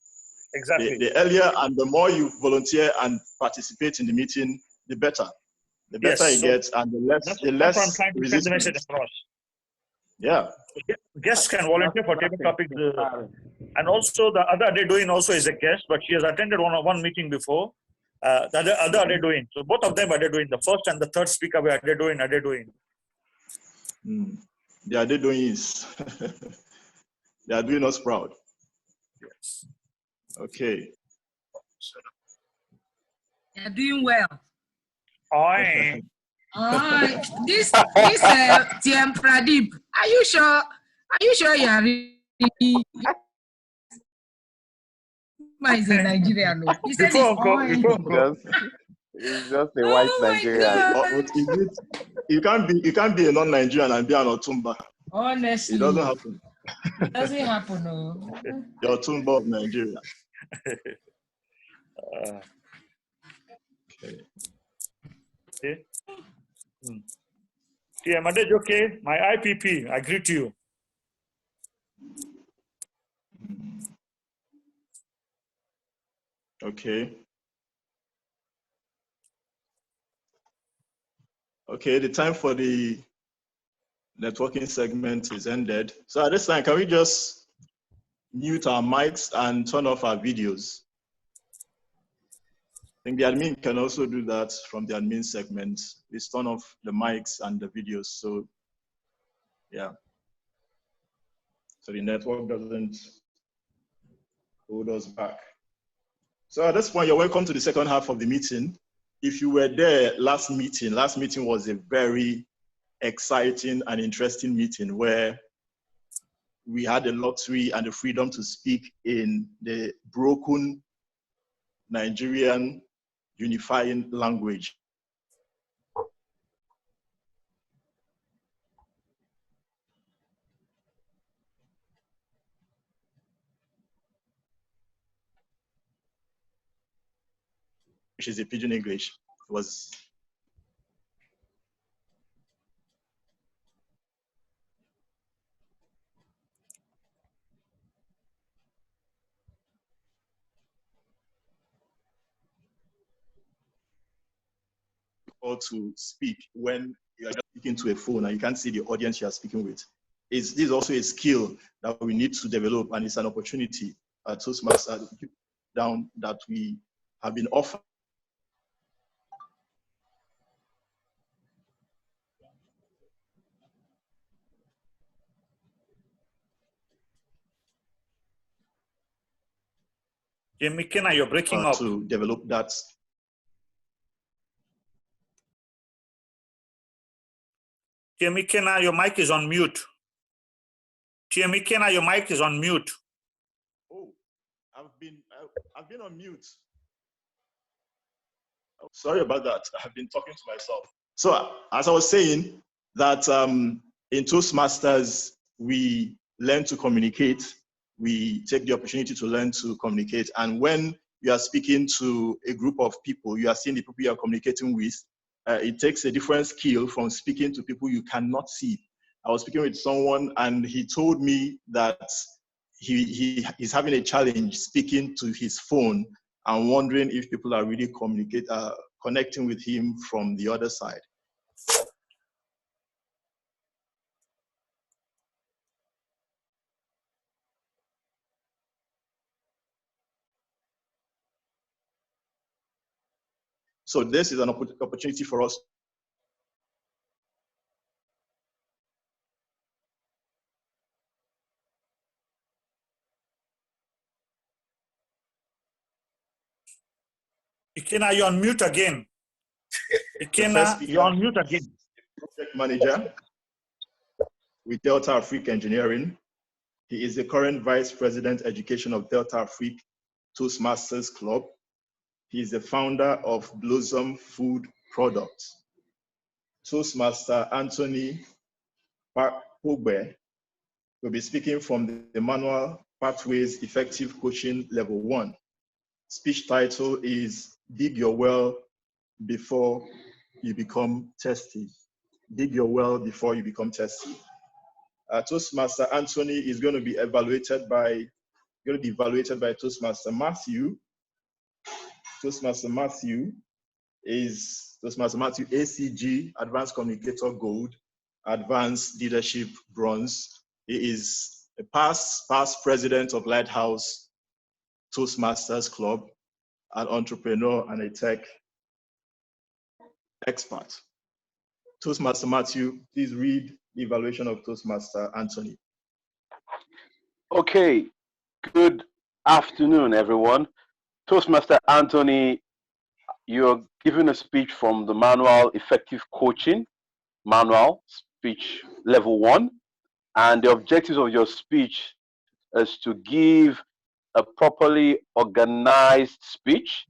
Exactly. The earlier and the more you volunteer and participate in the meeting, the better. The better it gets, and the less that's what I'm trying to send the message across. Yeah. Guests can volunteer for table topics, and also the other Adedoyin also is a guest, but she has attended one meeting before. The other Adedoyin. So both of them are Adedoyin. The first and the third speaker were Adedoyin. The Adedoyins. They are doing us proud. Yes. Okay. You're doing well. Oi. This TM Pradeep, are you sure? Are you sure you are really? Is a Nigerian. He said it's just a white Nigerian. You can't be a non-Nigerian and be an Otumba. Honestly, it doesn't happen. It doesn't happen, no. The Otumba of Nigeria. Okay. Yeah, Madej, okay. My IPP, I greet you. Okay. Okay, the time for the networking segment is ended. So at this time, can we just mute our mics and turn off our videos? I think the admin can also do that from the admin segment. Please turn off the mics and the videos. So yeah. So the network doesn't hold us back. So at this point, you're welcome to the second half of the meeting. If you were there last meeting was a very exciting and interesting meeting where we had the luxury and the freedom to speak in the broken Nigerian unifying language. Which is a pidgin English. It was or to speak when you are just speaking to a phone and you can't see the audience you are speaking with. This is also a skill that we need to develop, and it's an opportunity at Toastmasters down that we have been offered. McKenna, you're breaking up. To develop that. McKenna, your mic is on mute. McKenna, your mic is on mute. Oh, I've been on mute. Oh, sorry about that. I've been talking to myself. So as I was saying, that in Toastmasters, we learn to communicate. We take the opportunity to learn to communicate. And when you are speaking to a group of people, you are seeing the people you are communicating with, it takes a different skill from speaking to people you cannot see. I was speaking with someone and he told me that he's having a challenge speaking to his phone and wondering if people are really connecting with him from the other side. So this is an opportunity for us. Ikena, you're on mute again. Ikena, you're on mute again. Project manager with Delta Afrique Engineering. He is the current Vice President Education of Delta Afrique Toastmasters Club. He is the founder of Blossom Food Products. Toastmaster Anthony Pogbe will be speaking from the manual Pathways Effective Coaching Level 1. Speech title is Dig Your Well Before You Become Testy. Dig your well before you become testy. Toastmaster Anthony is going to be evaluated by Toastmaster Matthew. Toastmaster Matthew is Toastmaster Matthew ACG, Advanced Communicator Gold, Advanced Leadership Bronze. He is a past president of Lighthouse Toastmasters Club, an entrepreneur and a tech expert. Toastmaster Matthew, please read the evaluation of Toastmaster Anthony. Okay, good afternoon, everyone. Toastmaster Anthony, you're giving a speech from the manual Effective Coaching Manual, speech level 1. And the objectives of your speech is to give a properly organized speech.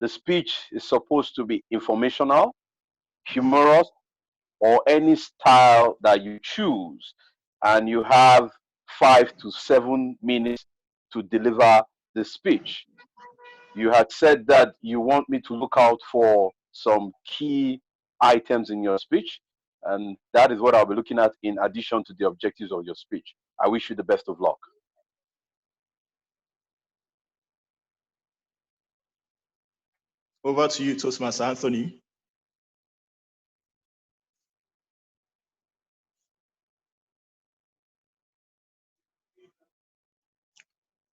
The speech is supposed to be informational, humorous, or any style that you choose. And you have 5 to 7 minutes to deliver the speech. You had said that you want me to look out for some key items in your speech, and that is what I'll be looking at in addition to the objectives of your speech. I wish you the best of luck. Over to you, Toastmaster Anthony.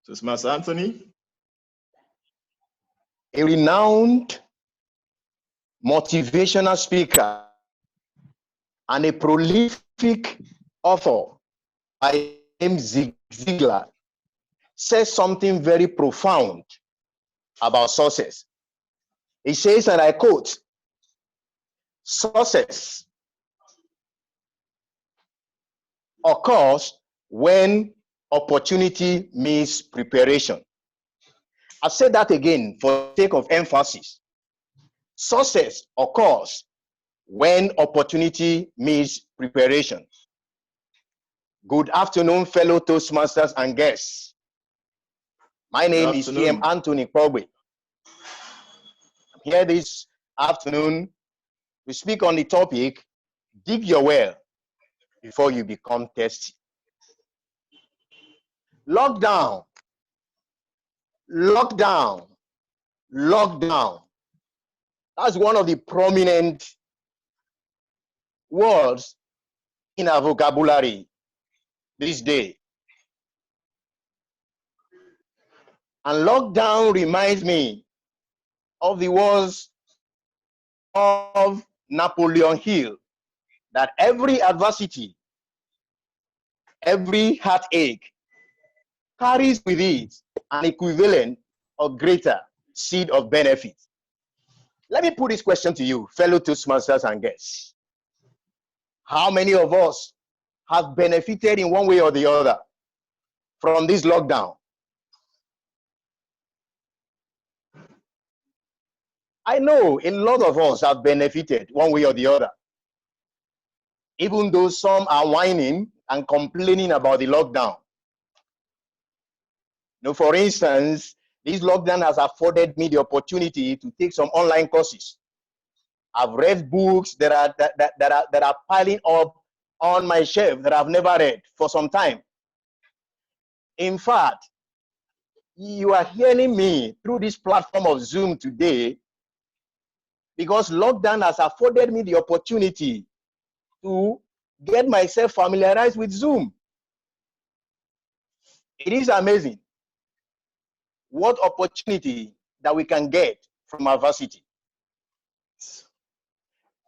Toastmaster Anthony. A renowned motivational speaker and a prolific author by name Zig Ziglar says something very profound about success. He says, and I quote, "Success occurs when opportunity meets preparation." I'll say that again for the sake of emphasis. Success occurs when opportunity meets preparation. Good afternoon, fellow Toastmasters and guests. My name is TM Anthony Pogbe. I'm here this afternoon to speak on the topic, dig your well before you become thirsty. Lockdown, lockdown, lockdown. That's one of the prominent words in our vocabulary this day. And lockdown reminds me of the words of Napoleon Hill, that every adversity, every heartache carries with it an equivalent or greater seed of benefit. Let me put this question to you, fellow Toastmasters and guests. How many of us have benefited in one way or the other from this lockdown? I know a lot of us have benefited one way or the other, even though some are whining and complaining about the lockdown. Now, for instance, this lockdown has afforded me the opportunity to take some online courses. I've read books that are piling up on my shelf that I've never read for some time. In fact, you are hearing me through this platform of Zoom today because lockdown has afforded me the opportunity to get myself familiarized with Zoom. It is amazing what opportunity that we can get from adversity.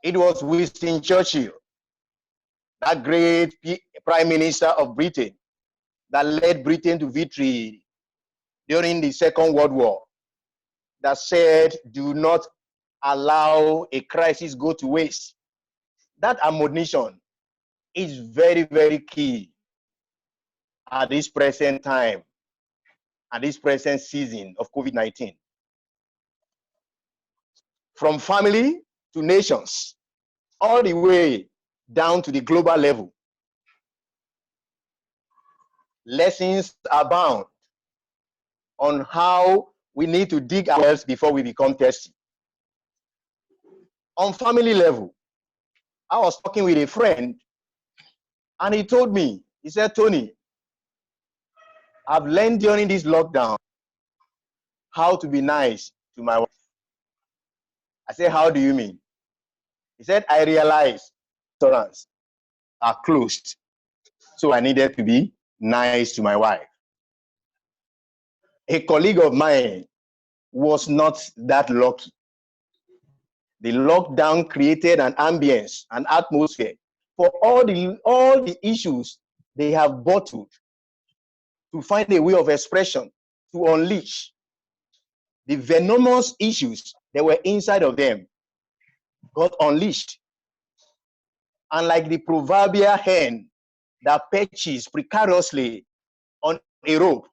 It was Winston Churchill, that great Prime Minister of Britain, that led Britain to victory during the Second World War, that said, do not allow a crisis go to waste. That admonition is very, very key at this present time, at this present season of COVID-19. From family to nations, all the way down to the global level. Lessons abound on how we need to dig our wells before we become thirsty. On family level, I was talking with a friend and he told me, he said, Tony, I've learned during this lockdown how to be nice to my wife. I said, how do you mean? He said, I realized restaurants are closed, so I needed to be nice to my wife. A colleague of mine was not that lucky. The lockdown created an ambience, an atmosphere for all the issues they have bottled, to find a way of expression, to unleash the venomous issues that were inside of them got unleashed. And like the proverbial hen that perches precariously on a rope,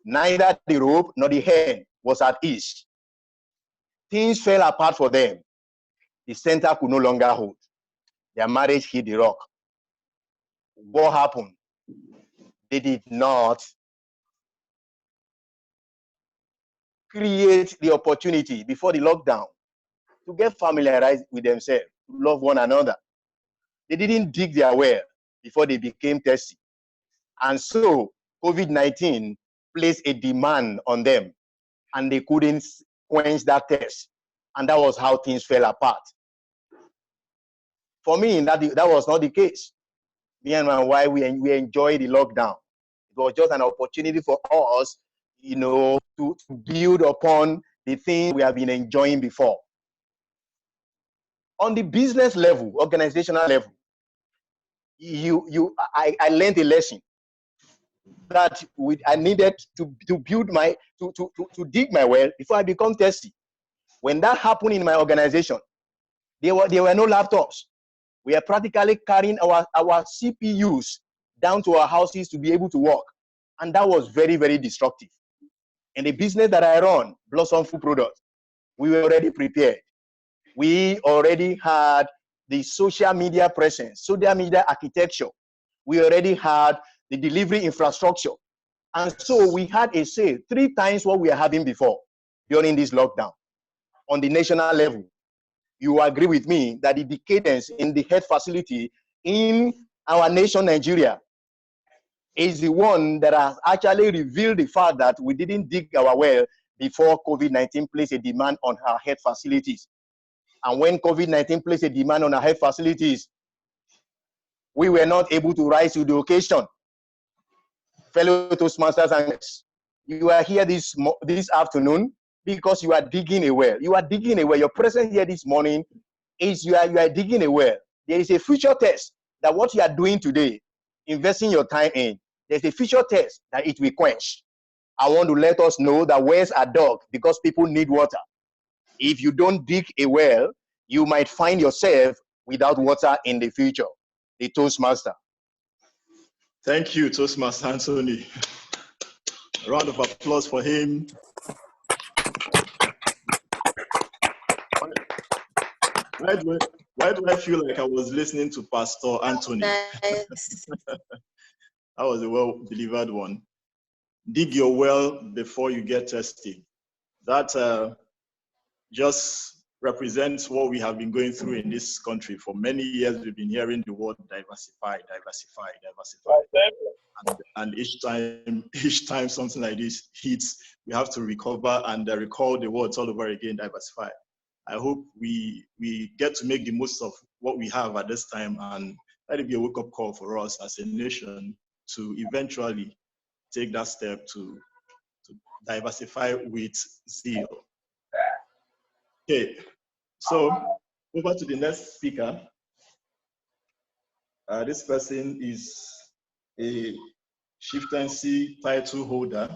neither the rope nor the hen was at ease. Things fell apart for them. The center could no longer hold. Their marriage hit the rock. What happened? They did not create the opportunity before the lockdown to get familiarized with themselves, to love one another. They didn't dig their well before they became thirsty. And so COVID-19 placed a demand on them and they couldn't quench that thirst. And that was how things fell apart. For me, that was not the case. Me and my wife, we enjoyed the lockdown. It was just an opportunity for us, to build upon the things we have been enjoying before. On the business level, organizational level, I learned a lesson that I needed to build to dig my well before I become thirsty. When that happened in my organization, there were no laptops. We are practically carrying our CPUs down to our houses to be able to work. And that was very, very destructive. In the business that I run, Blossom Food Products, we were already prepared. We already had the social media presence, social media architecture. We already had the delivery infrastructure. And so we had a sale 3 times what we are having before during this lockdown. On the national level, you agree with me that the decadence in the health facility in our nation, Nigeria, is the one that has actually revealed the fact that we didn't dig our well before COVID-19 placed a demand on our health facilities. And when COVID-19 placed a demand on our health facilities, we were not able to rise to the occasion. Fellow Toastmasters and guests, you are here this afternoon because you are digging a well. You are digging a well. Your presence here this morning is you are digging a well. There is a future test that what you are doing today, investing your time in, there's a future test that it will quench. I want to let us know that wells are dug because people need water. If you don't dig a well, you might find yourself without water in the future. The Toastmaster. Thank you, Toastmaster Anthony. A round of applause for him. Why do I feel like I was listening to Pastor Anthony? Nice. That was a well-delivered one. Dig your well before you get thirsty. That just represents what we have been going through in this country. For many years, we've been hearing the word diversify, diversify, diversify. And each time something like this hits, we have to recover and recall the words all over again, diversify. I hope we get to make the most of what we have at this time, and let it be a wake-up call for us as a nation to eventually take that step to diversify with zeal. Okay, so over to the next speaker. This person is a chieftaincy title holder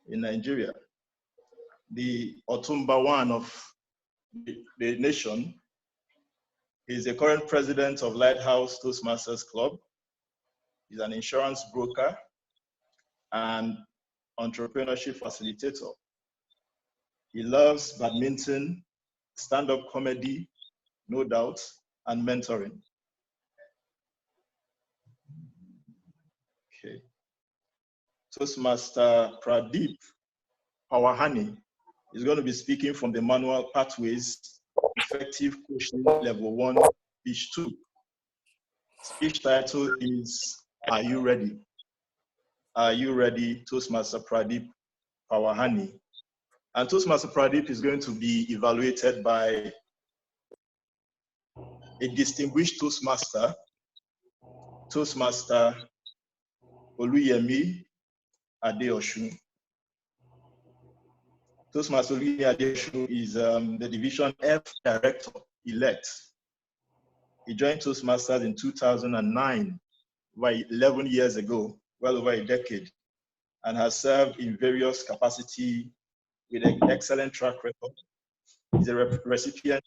in Nigeria, the Otumba one of the nation. He's the current president of Lighthouse Toastmasters Club. He's an insurance broker and entrepreneurship facilitator. He loves badminton, stand-up comedy, no doubt, and mentoring. Okay. Toastmaster Pradeep Pawahani is going to be speaking from the manual Pathways Effective Coaching Level 1, Speech 2. Speech title is, Are You Ready? Are you ready, Toastmaster Pradeep Pawahani? And Toastmaster Pradeep is going to be evaluated by a distinguished Toastmaster, Toastmaster Oluyemi Adeosun. Toastmaster Oluyemi Adeosun is the Division F Director-elect. He joined Toastmasters in 2009, about 11 years ago, well over a decade, and has served in various capacities with an excellent track record. He's a recipient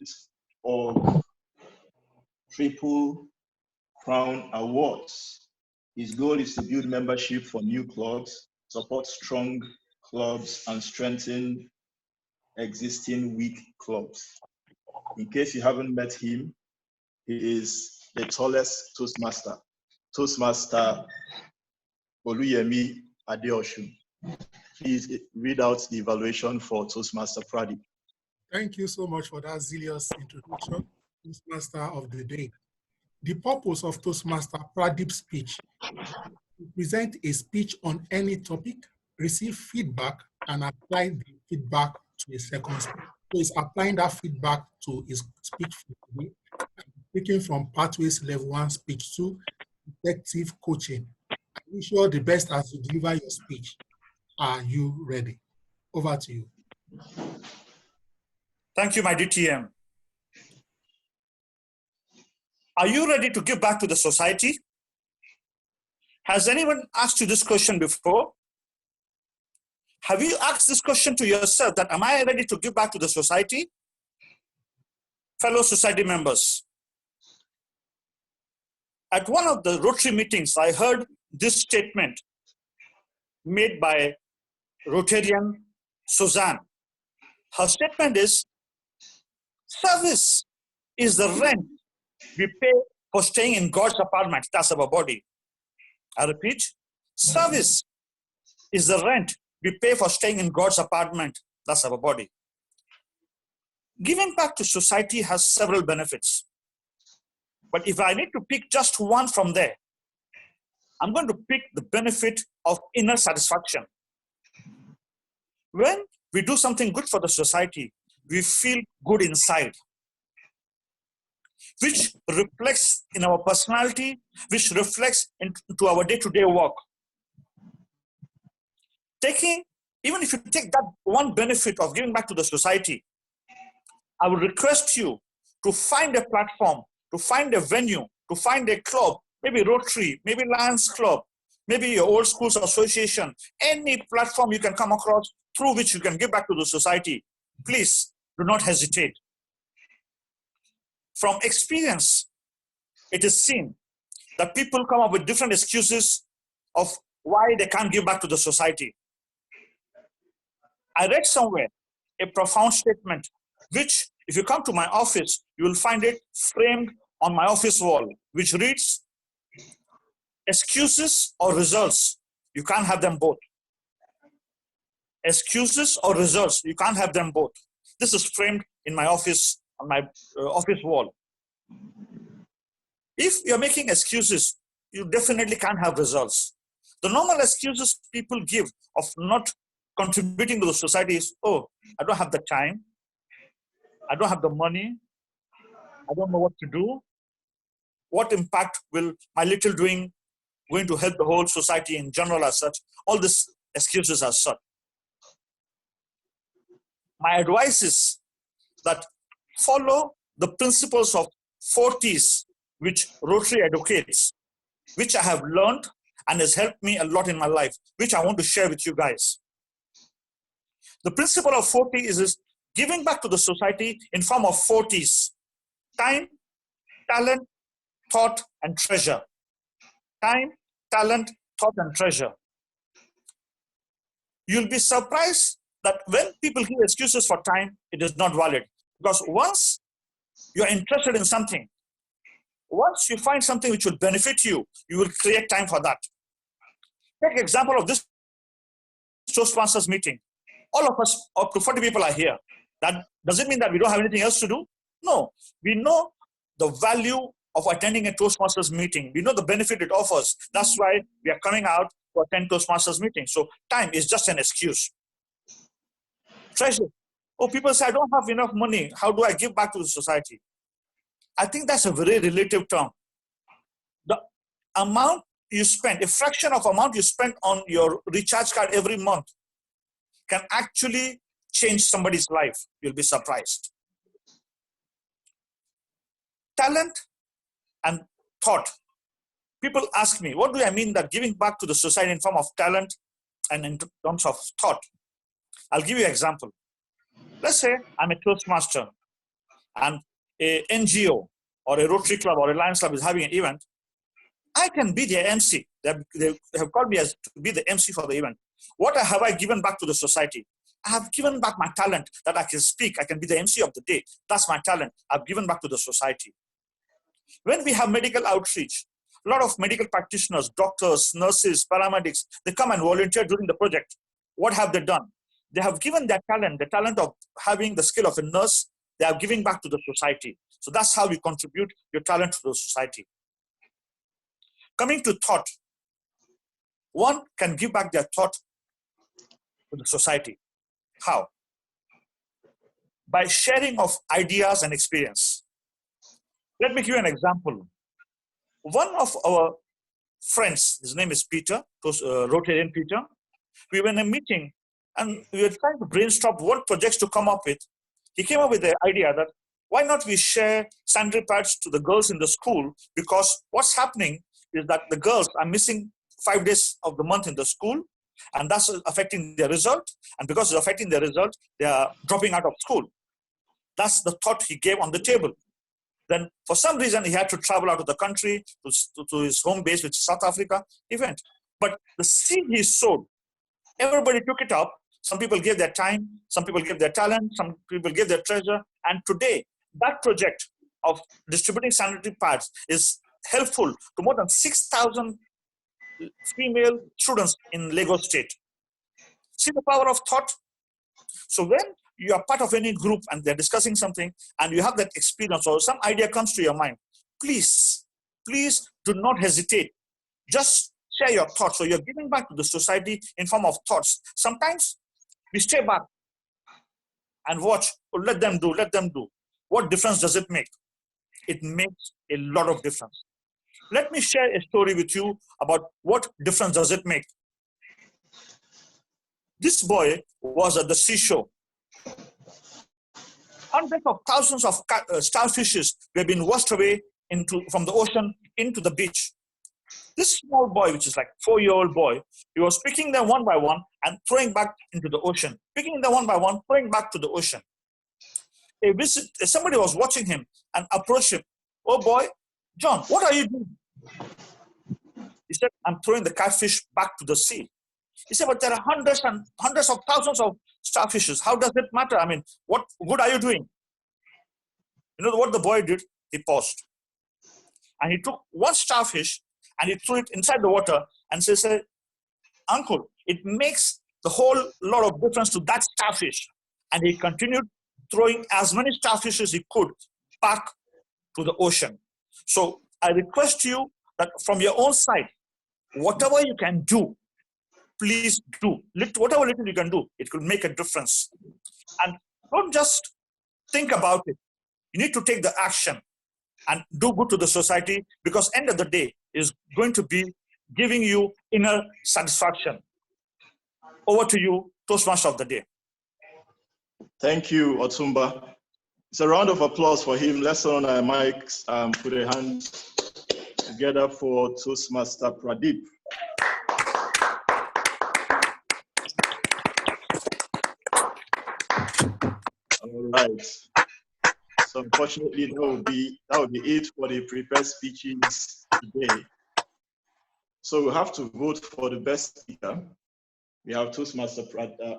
of Triple Crown Awards. His goal is to build membership for new clubs, support strong clubs, and strengthen existing weak clubs. In case you haven't met him, he is the tallest Toastmaster, Toastmaster Oluyemi Adeosun. Please read out the evaluation for Toastmaster Pradeep. Thank you so much for that zealous introduction, Toastmaster of the day. The purpose of Toastmaster Pradeep's speech is to present a speech on any topic, receive feedback, and apply the feedback to a second speech. So he's applying that feedback to his speech for today, speaking from Pathways Level 1, Speech 2, Effective Coaching. I wish you all the best as you deliver your speech. Are you ready? Over to you. Thank you, my DTM. Are you ready to give back to the society? Has anyone asked you this question before? Have you asked this question to yourself that, am I ready to give back to the society? Fellow society members, at one of the Rotary meetings, I heard this statement made by Rotarian Suzanne. Her statement is, service is the rent we pay for staying in God's apartment. That's our body. I repeat, service is the rent we pay for staying in God's apartment. That's our body. Giving back to society has several benefits. But if I need to pick just one from there, I'm going to pick the benefit of inner satisfaction. When we do something good for the society, we feel good inside, which reflects in our personality, which reflects into our day-to-day work. Even if you take that one benefit of giving back to the society, I would request you to find a platform, to find a venue, to find a club, maybe Rotary, maybe Lions Club, maybe your old schools association, any platform you can come across through which you can give back to the society. Please do not hesitate. From experience, it is seen that people come up with different excuses of why they can't give back to the society. I read somewhere a profound statement, which if you come to my office, you will find it framed on my office wall, which reads, excuses or results, you can't have them both. Excuses or results, you can't have them both. This is framed in my office, on my office wall. If you're making excuses, you definitely can't have results. The normal excuses people give of not contributing to the society is, oh, I don't have the time, I don't have the money, I don't know what to do. What impact will my little doing going to help the whole society in general as such? All these excuses are such. My advice is that follow the principles of 4Ts, which Rotary advocates, which I have learned and has helped me a lot in my life, which I want to share with you guys. The principle of 4T is giving back to the society in form of 4Ts: time, talent, thought, and treasure. Time, talent, thought, and treasure. You'll be surprised that when people give excuses for time, it is not valid. Because once you're interested in something, once you find something which will benefit you, you will create time for that. Take an example of this Toastmasters meeting. All of us, up to 40 people are here. That doesn't mean that we don't have anything else to do. No, we know the value of attending a Toastmasters meeting. We know the benefit it offers. That's why we are coming out to attend Toastmasters meeting. So time is just an excuse. Treasure. Oh, people say, I don't have enough money. How do I give back to the society? I think that's a very relative term. The amount you spend, a fraction of amount you spend on your recharge card every month can actually change somebody's life. You'll be surprised. Talent and thought. People ask me, what do I mean that giving back to the society in form of talent and in terms of thought? I'll give you an example. Let's say I'm a Toastmaster and a NGO or a Rotary Club or a Lions Club is having an event. I can be their MC. They have called me as to be the MC for the event. What have I given back to the society? I have given back my talent that I can speak. I can be the MC of the day. That's my talent. I've given back to the society. When we have medical outreach, a lot of medical practitioners, doctors, nurses, paramedics, they come and volunteer during the project. What have they done? They have given their talent, the talent of having the skill of a nurse, they are giving back to the society. So that's how you contribute your talent to the society. Coming to thought, one can give back their thought to the society. How? By sharing of ideas and experience. Let me give you an example. One of our friends, his name is Peter, Rotarian Peter. We were in a meeting and we were trying to brainstorm what projects to come up with. He came up with the idea that why not we share sanitary pads to the girls in the school, because what's happening is that the girls are missing 5 days of the month in the school, and that's affecting their result. And because it's affecting their result, they are dropping out of school. That's the thought he gave on the table. Then for some reason, he had to travel out of the country to his home base, which is South Africa. He went. But the seed he sowed, everybody took it up. Some people gave their time, some people gave their talent, some people gave their treasure. And today, that project of distributing sanitary pads is helpful to more than 6,000 female students in Lagos State. See the power of thought? So when you are part of any group and they're discussing something and you have that experience or some idea comes to your mind, please do not hesitate. Just share your thoughts. So you're giving back to the society in form of thoughts. Sometimes we stay back and watch, or let them do. What difference does it make? It makes a lot of difference. Let me share a story with you about what difference does it make. This boy was at the seashore. Hundreds of thousands of starfishes were being washed away from the ocean into the beach. This small boy, which is like 4-year-old boy, he was picking them one by one and throwing back into the ocean. Picking them one by one, throwing back to the ocean. Somebody was watching him and approached him. Oh boy, John, what are you doing? He said, I'm throwing the catfish back to the sea. He said, but there are hundreds and hundreds of thousands of starfishes. How does it matter? I mean, what good are you doing? You know what the boy did? He paused. And he took one starfish and he threw it inside the water and said, Uncle, it makes the whole lot of difference to that starfish. And he continued throwing as many starfish as he could back to the ocean. So I request you that from your own side, whatever you can do, please do. Whatever little you can do, it will make a difference. And don't just think about it. You need to take the action and do good to the society, because end of the day is going to be giving you inner satisfaction. Over to you, Toastmaster of the day. Thank you, Otumba. It's a round of applause for him. Let's on our mics, put a hand together for Toastmaster Pradeep. All right. So unfortunately, that will be it for the prepared speeches today. So we have to vote for the best speaker. We have Toastmaster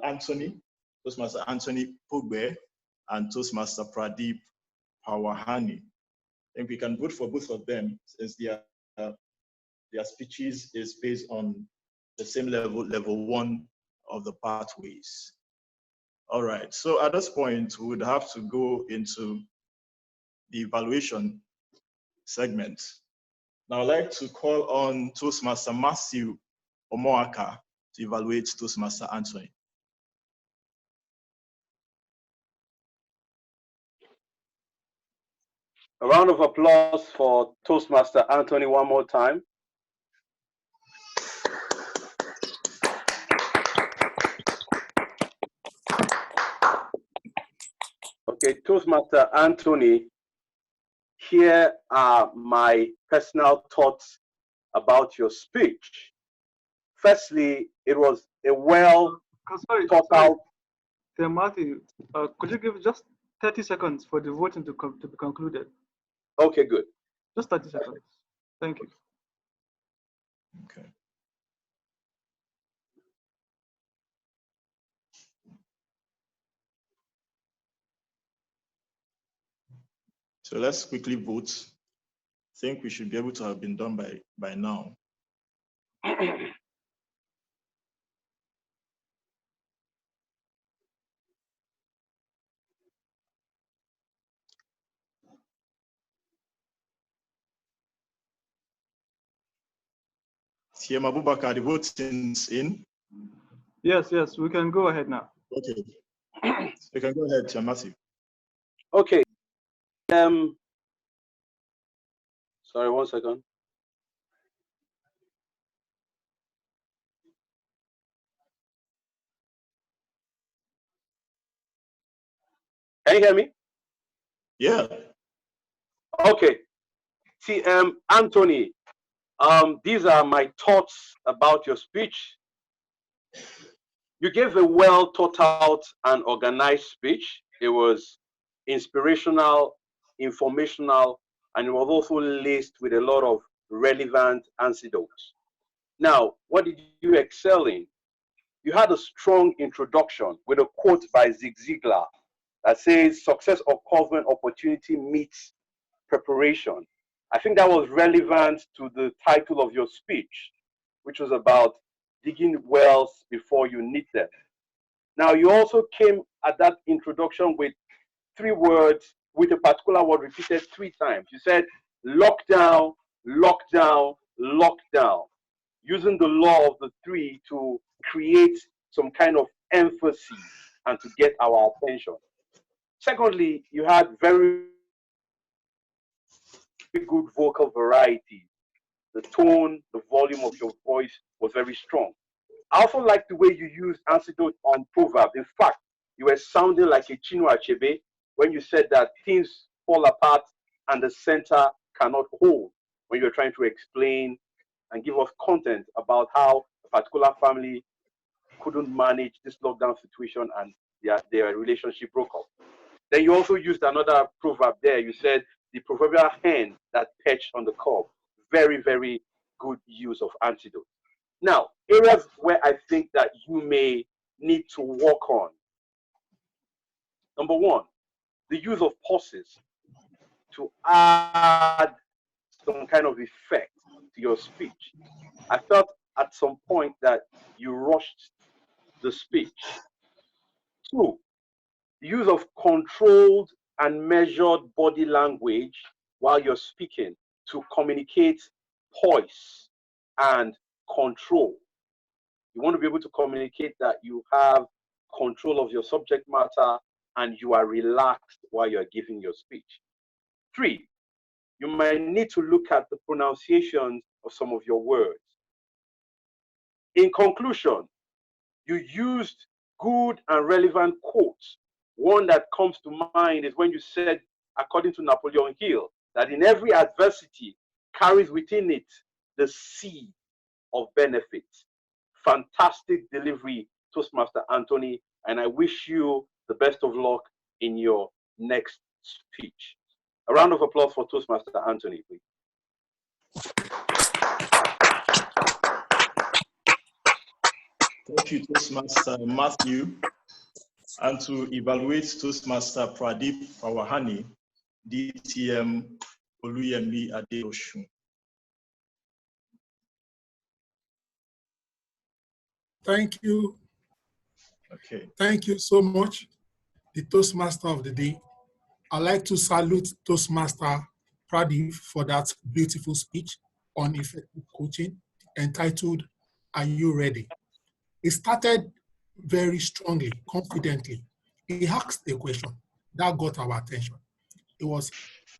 Anthony Pugbe, and Toastmaster Pradeep Pawahani. I think we can vote for both of them since their speeches is based on the same level 1 of the pathways. All right, so at this point, we would have to go into the evaluation segment. Now I'd like to call on Toastmaster Matthew Omoaka to evaluate Toastmaster Anthony. A round of applause for Toastmaster Anthony one more time. Okay, Toastmaster Anthony, here are my personal thoughts about your speech. Firstly, it was a well thought out. Sir Matthew, could you give just 30 seconds for the voting to be concluded? Okay, good. Just 30 seconds. Thank you. Okay. So let's quickly vote. I think we should be able to have been done by now. TM Abubakar, the voting's in. Yes, we can go ahead now. Okay. You can go ahead, TM Matthew. Okay. Sorry, 1 second. Can you hear me? Yeah. Okay. TM Anthony, these are my thoughts about your speech. You gave a well thought out and organized speech. It was inspirational, informational, and it was also laced with a lot of relevant anecdotes. Now, what did you excel in? You had a strong introduction with a quote by Zig Ziglar that says, "Success occurs when opportunity meets preparation." I think that was relevant to the title of your speech, which was about digging wells before you need them. Now, you also came at that introduction with 3 words, with a particular word repeated 3 times. You said lockdown, lockdown, lockdown, using the law of the 3 to create some kind of emphasis and to get our attention. Secondly, you had very good vocal variety. The tone, the volume of your voice was very strong. I also like the way you used anecdote and proverb. In fact, you were sounding like a Chinua Achebe when you said that things fall apart and the center cannot hold, when you're trying to explain and give us content about how a particular family couldn't manage this lockdown situation and their relationship broke up. Then you also used another proverb there. You said the proverbial hen that perched on the cob. Very, very good use of antidote. Now, areas where I think that you may need to work on. Number 1, the use of pauses to add some kind of effect to your speech. I felt at some point that you rushed the speech. 2, the use of controlled and measured body language while you're speaking to communicate poise and control. You want to be able to communicate that you have control of your subject matter and you are relaxed while you're giving your speech. 3, you might need to look at the pronunciations of some of your words. In conclusion, you used good and relevant quotes One that comes to mind is when you said, according to Napoleon Hill, that in every adversity carries within it the seed of benefit. Fantastic delivery, Toastmaster Anthony, and I wish you the best of luck in your next speech. A round of applause for Toastmaster Anthony, please. Thank you, Toastmaster Matthew. And to evaluate Toastmaster Pradeep Pawahani, DTM Oluyemi Adeoshun. Thank you. Okay. Thank you so much, the Toastmaster of the day. I'd like to salute Toastmaster Pradeep for that beautiful speech on effective coaching entitled, "Are You Ready?" It started very strongly, confidently. He asked a question that got our attention. He was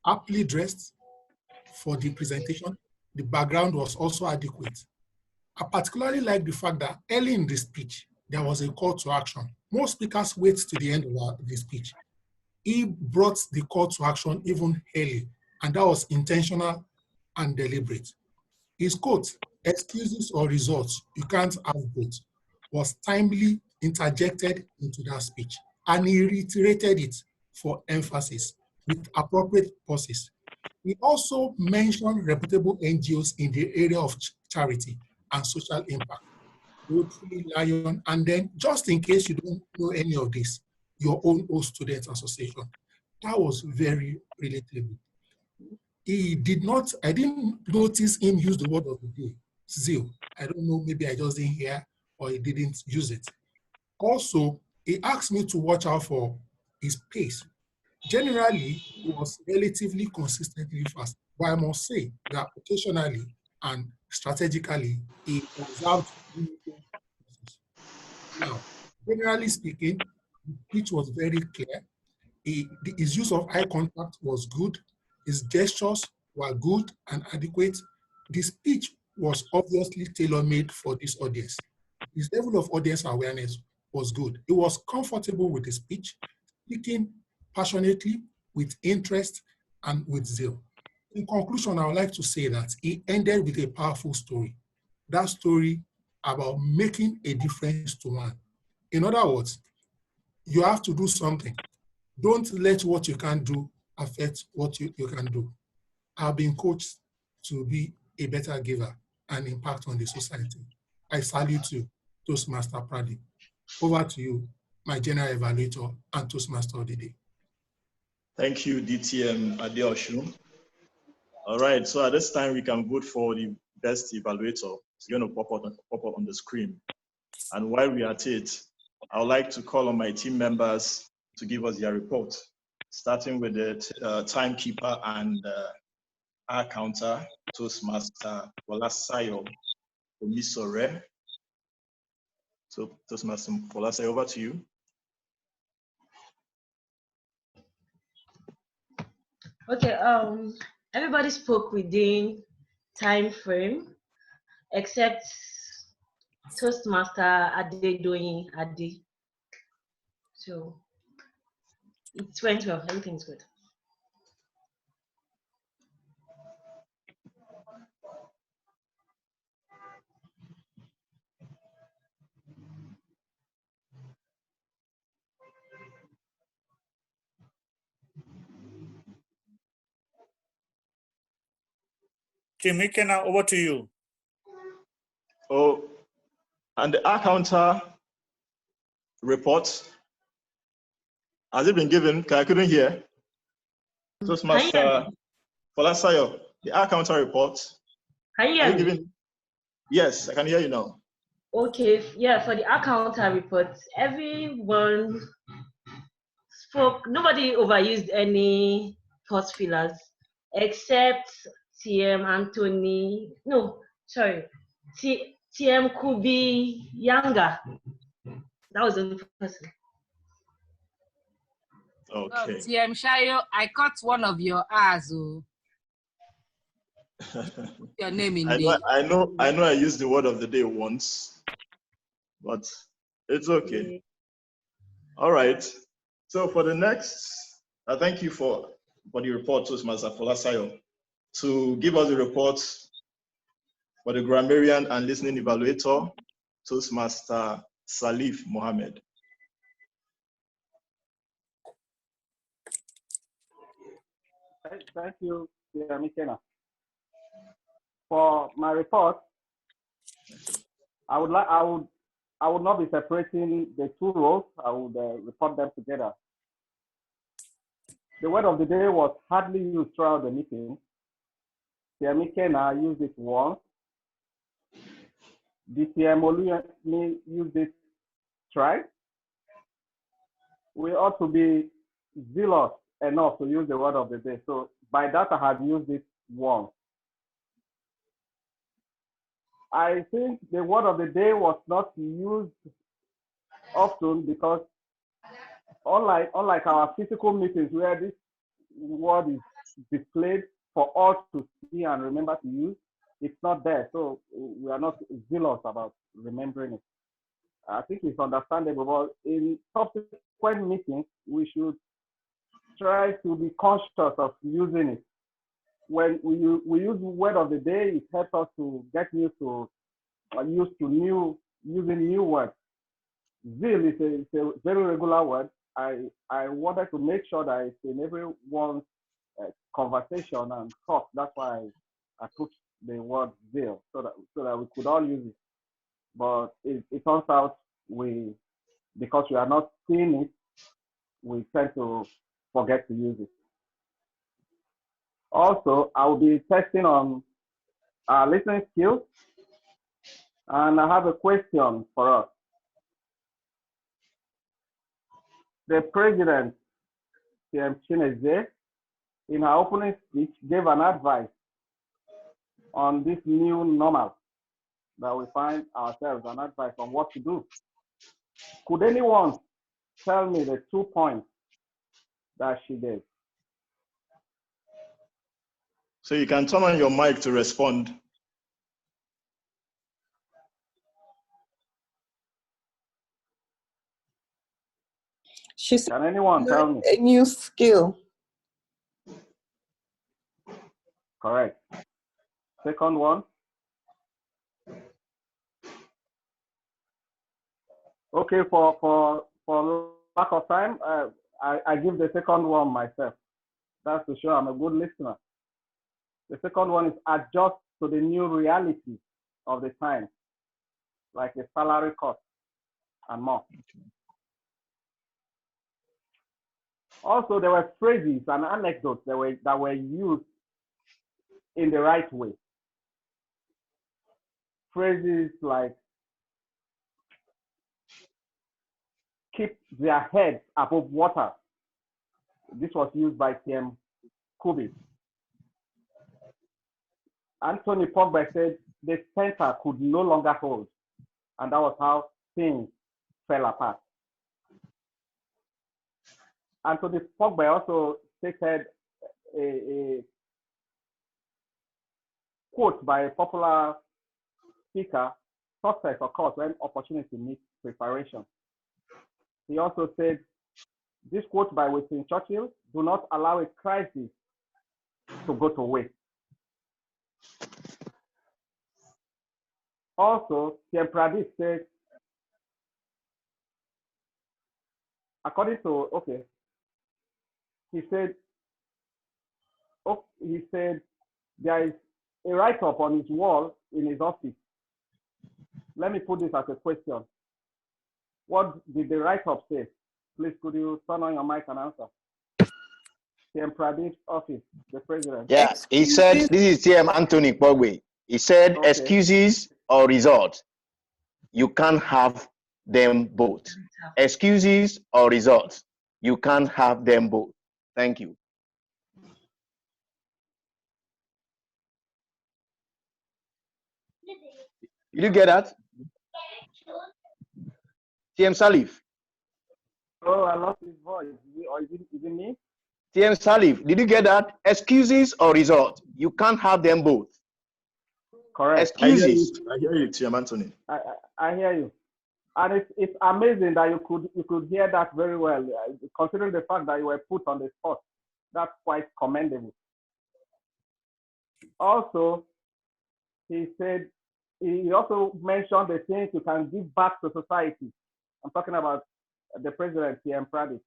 aptly dressed for the presentation. The background was also adequate. I particularly like the fact that early in the speech, there was a call to action. Most speakers wait to the end of the speech. He brought the call to action even early, and that was intentional and deliberate. His quote, "Excuses or results, you can't have both," was timely interjected into that speech, and he reiterated it for emphasis with appropriate pauses. He also mentioned reputable NGOs in the area of charity and social impact, Rotary, Lion, and then just in case you don't know any of this, your own old students association. That was very relatable. He did not, I didn't notice him use the word of the day, zeal. I don't know, maybe I just didn't hear or he didn't use it. Also, he asked me to watch out for his pace. Generally, he was relatively consistently fast, but I must say that occasionally and strategically, he observed meaningful processes. Now, generally speaking, the speech was very clear. His use of eye contact was good. His gestures were good and adequate. The speech was obviously tailor-made for this audience. His level of audience awareness was good. He was comfortable with the speech, speaking passionately, with interest, and with zeal. In conclusion, I would like to say that he ended with a powerful story. That story about making a difference to one. In other words, you have to do something. Don't let what you can do affect what you can do. I've been coached to be a better giver and impact on the society. I salute you, Toastmaster Pradeep. Over to you, my general evaluator and Toastmaster of the day. Thank you, DTM Adeoshun. All right, so at this time we can vote for the best evaluator. It's going to pop up on the screen. And while we are at it, I would like to call on my team members to give us their report, starting with the timekeeper and our counter, Toastmaster Wolasayo Omisore. So Toastmaster Wolasayo, over to you. Okay, everybody spoke within time frame, except Toastmaster Adedoyin Ade. So it went well, everything's good. Kim Ikena, over to you. Oh, and the counter report, has it been given? I couldn't hear. Toastmaster Wolasayo, the counter report. Can you hear me? Given? Yes, I can hear you now. Okay, yeah, for the counter report, everyone spoke, nobody overused any pause fillers except TM Anthony, no, sorry, TM Kubi Yanga. That was the only person. Okay. TM Shayo, I caught one of your R's. Your name in I know I used the word of the day once, but it's okay. All right. So for the next, thank you for the report, Toastmaster Folasayo, to give us the report for the grammarian and listening evaluator, Toastmaster Salif Mohammed. Thank you, Mikena. For my report, I would not be separating the two roles. I would report them together. The word of the day was hardly used throughout the meeting. Mikena used it once. DTM Oluyemi used it twice. We ought to be zealous enough to use the word of the day. So by that, I have used it once. I think the word of the day was not used often because unlike our physical meetings where this word is displayed for all to see and remember to use, it's not there. So we are not zealous about remembering it. I think it's understandable, but in subsequent meetings, we should try to be conscious of using it. When we use the word of the day, it helps us to get used to using new words. Zeal is a very regular word. I wanted to make sure that it's in everyone's conversation and talk. That's why I put the word zeal so that we could all use it. But it turns out because we are not seeing it, we tend to forget to use it. Also, I will be testing on our listening skills, and I have a question for us. The president, PM Chineze, in her opening speech, gave an advice on this new normal that we find ourselves, an advice on what to do. Could anyone tell me the 2 points that she gave? So you can turn on your mic to respond. Can anyone tell me? A new skill. Correct. Second one. Okay, for lack of time, I give the second one myself. That's to show I'm a good listener. The second one is adjust to the new reality of the time, like a salary cut and more. Also, there were phrases and anecdotes that were used in the right way. Phrases like keep their heads above water. This was used by TM Kubi. Anthony Pogba said the center could no longer hold, and that was how things fell apart. Anthony Pogba also stated a quote by a popular speaker: success occurs when opportunity meets preparation. He also said, this quote by Winston Churchill: do not allow a crisis to go to waste. Also, Pierre Pradis said, according to, he said there is a write-up on his wall in his office. Let me put this as a question. What did the write-up say? Please, could you turn on your mic and answer? TM Pradip's office, the president. Yeah, he said, this is TM Anthony Pogba. He said, excuses or results. You can't have them both. Excuses or results. You can't have them both. Thank you. Did you get that? TM Salif. Oh, I lost his voice. Is it me? TM Salif, did you get that? Excuses or results? You can't have them both. Correct. Excuses. I hear you, TM Anthony. I hear you. And it's amazing that you could hear that very well, considering the fact that you were put on the spot. That's quite commendable. Also, he also mentioned the things you can give back to society. I'm talking about the president here in Pradeep.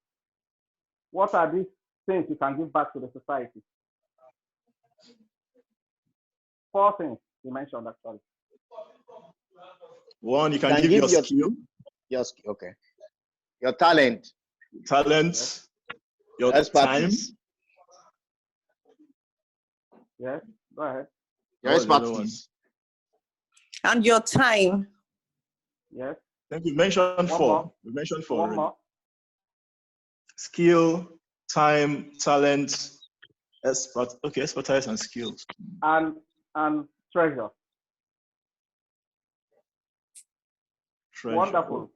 What are these things you can give back to the society? 4 things he mentioned actually. One, you can give your skill. Your skill, okay. Your talent. Talent, your expertise. time. Yes, go ahead. Your expertise. And your time. Yes. I think we mentioned 4. We mentioned 4 already. More. Skill, time, talent, expertise and skills. And treasure. Wonderful.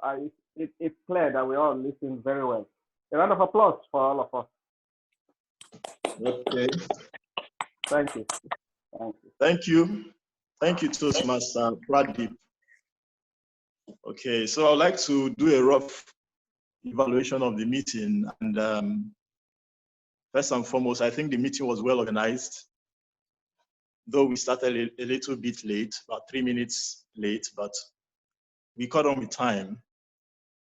It's clear that we all listen very well. A round of applause for all of us. Okay. Thank you. Thank you. Thank you, Toastmaster Pradeep. Okay, so I'd like to do a rough evaluation of the meeting. And first and foremost, I think the meeting was well organized. Though we started a little bit late, about 3 minutes late, but we caught on with time.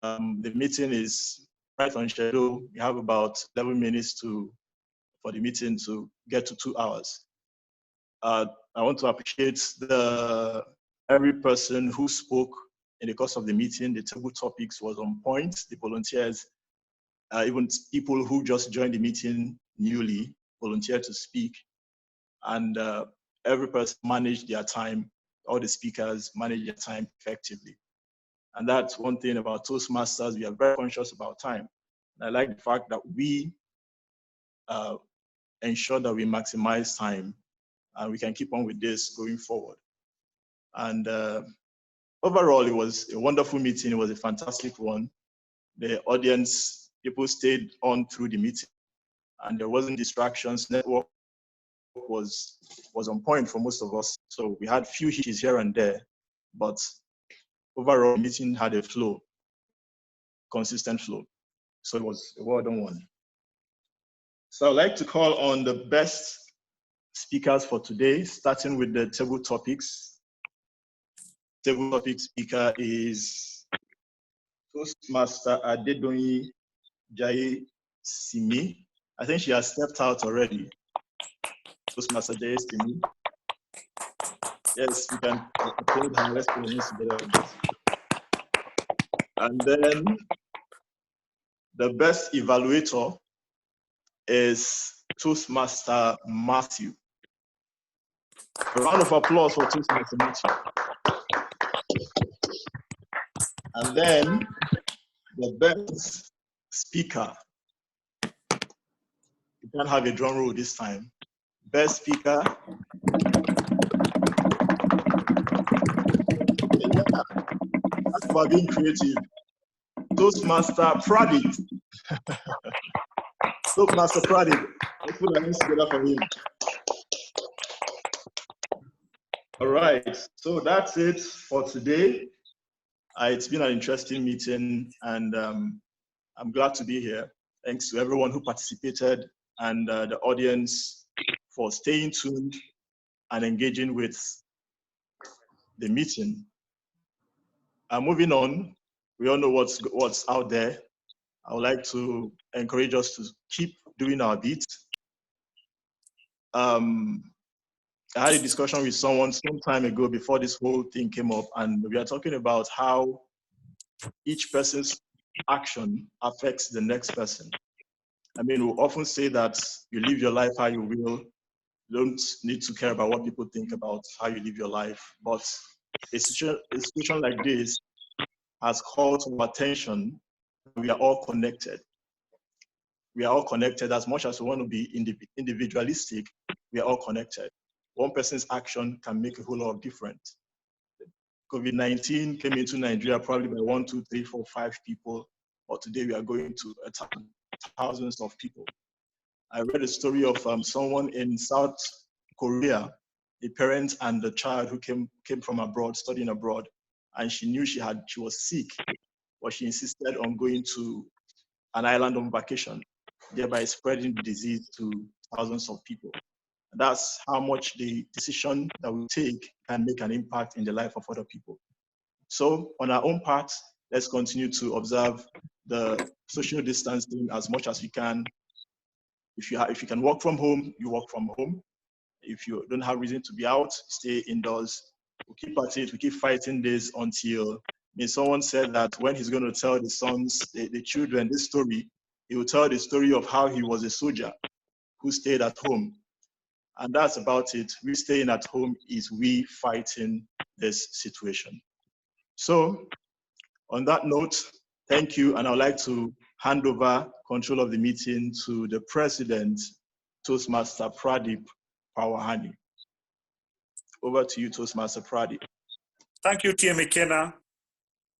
The meeting is right on schedule. We have about 11 minutes for the meeting to get to 2 hours. I want to appreciate every person who spoke in the course of the meeting. The table topics was on point. The volunteers, even people who just joined the meeting newly, volunteered to speak. And every person managed their time. All the speakers managed their time effectively. And that's one thing about Toastmasters. We are very conscious about time. And I like the fact that we ensure that we maximize time, and we can keep on with this going forward. And overall, it was a wonderful meeting. It was a fantastic one. The audience, people stayed on through the meeting, and there wasn't distractions. Network was on point for most of us. So we had few hitches here and there, but overall, the meeting had a flow, consistent flow. So it was a well-done one. So I'd like to call on the best speakers for today, starting with the table topics. Table topic speaker is Toastmaster Adedoyin Jai Simi. I think she has stepped out already. Toastmaster Jai Simi. Yes, we can applaud her. Let's put her hands together. And then the best evaluator is Toastmaster Matthew. A round of applause for Toastmaster Matthew. And then the best speaker. You can't have a drum roll this time. Best speaker. Yeah, that's about being creative. Toastmaster Pradeep. Toastmaster Pradeep. Let's put our hands together for him. All right, so that's it for today. It's been an interesting meeting, and I'm glad to be here. Thanks to everyone who participated and the audience for staying tuned and engaging with the meeting. Moving on, we all know what's out there. I would like to encourage us to keep doing our bit. I had a discussion with someone some time ago before this whole thing came up, and we are talking about how each person's action affects the next person. I mean, we often say that you live your life how you will. You don't need to care about what people think about how you live your life. But a situation like this has called to our attention. We are all connected. We are all connected. As much as we want to be individualistic, we are all connected. One person's action can make a whole lot of difference. COVID-19 came into Nigeria probably by 1, 2, 3, 4, 5 people, but today we are going to thousands of people. I read a story of someone in South Korea, a parent and a child who came from abroad, studying abroad. and she knew she was sick, but she insisted on going to an island on vacation, thereby spreading the disease to thousands of people. That's how much the decision that we take can make an impact in the life of other people. So on our own part, let's continue to observe the social distancing as much as we can. If you can work from home, you work from home. If you don't have reason to be out, stay indoors. We keep at it, we keep fighting this until someone said that when he's going to tell the sons, the children this story, he will tell the story of how he was a soldier who stayed at home. And that's about it. We staying at home is we fighting this situation. So on that note, thank you. And I'd like to hand over control of the meeting to the president, Toastmaster Pradeep Pawahani. Over to you, Toastmaster Pradeep. Thank you, TM Ikena.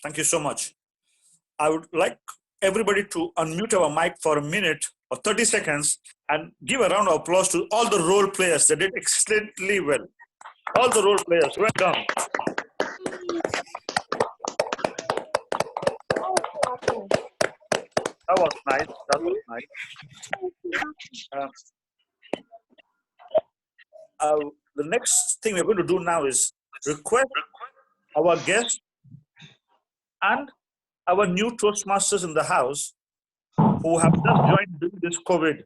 Thank you so much. I would like everybody to unmute our mic for a minute or 30 seconds and give a round of applause to all the role players. They did extremely well. All the role players, well done. That was nice. That was nice. The next thing we're going to do now is request our guests and our new Toastmasters in the house who have just joined during this COVID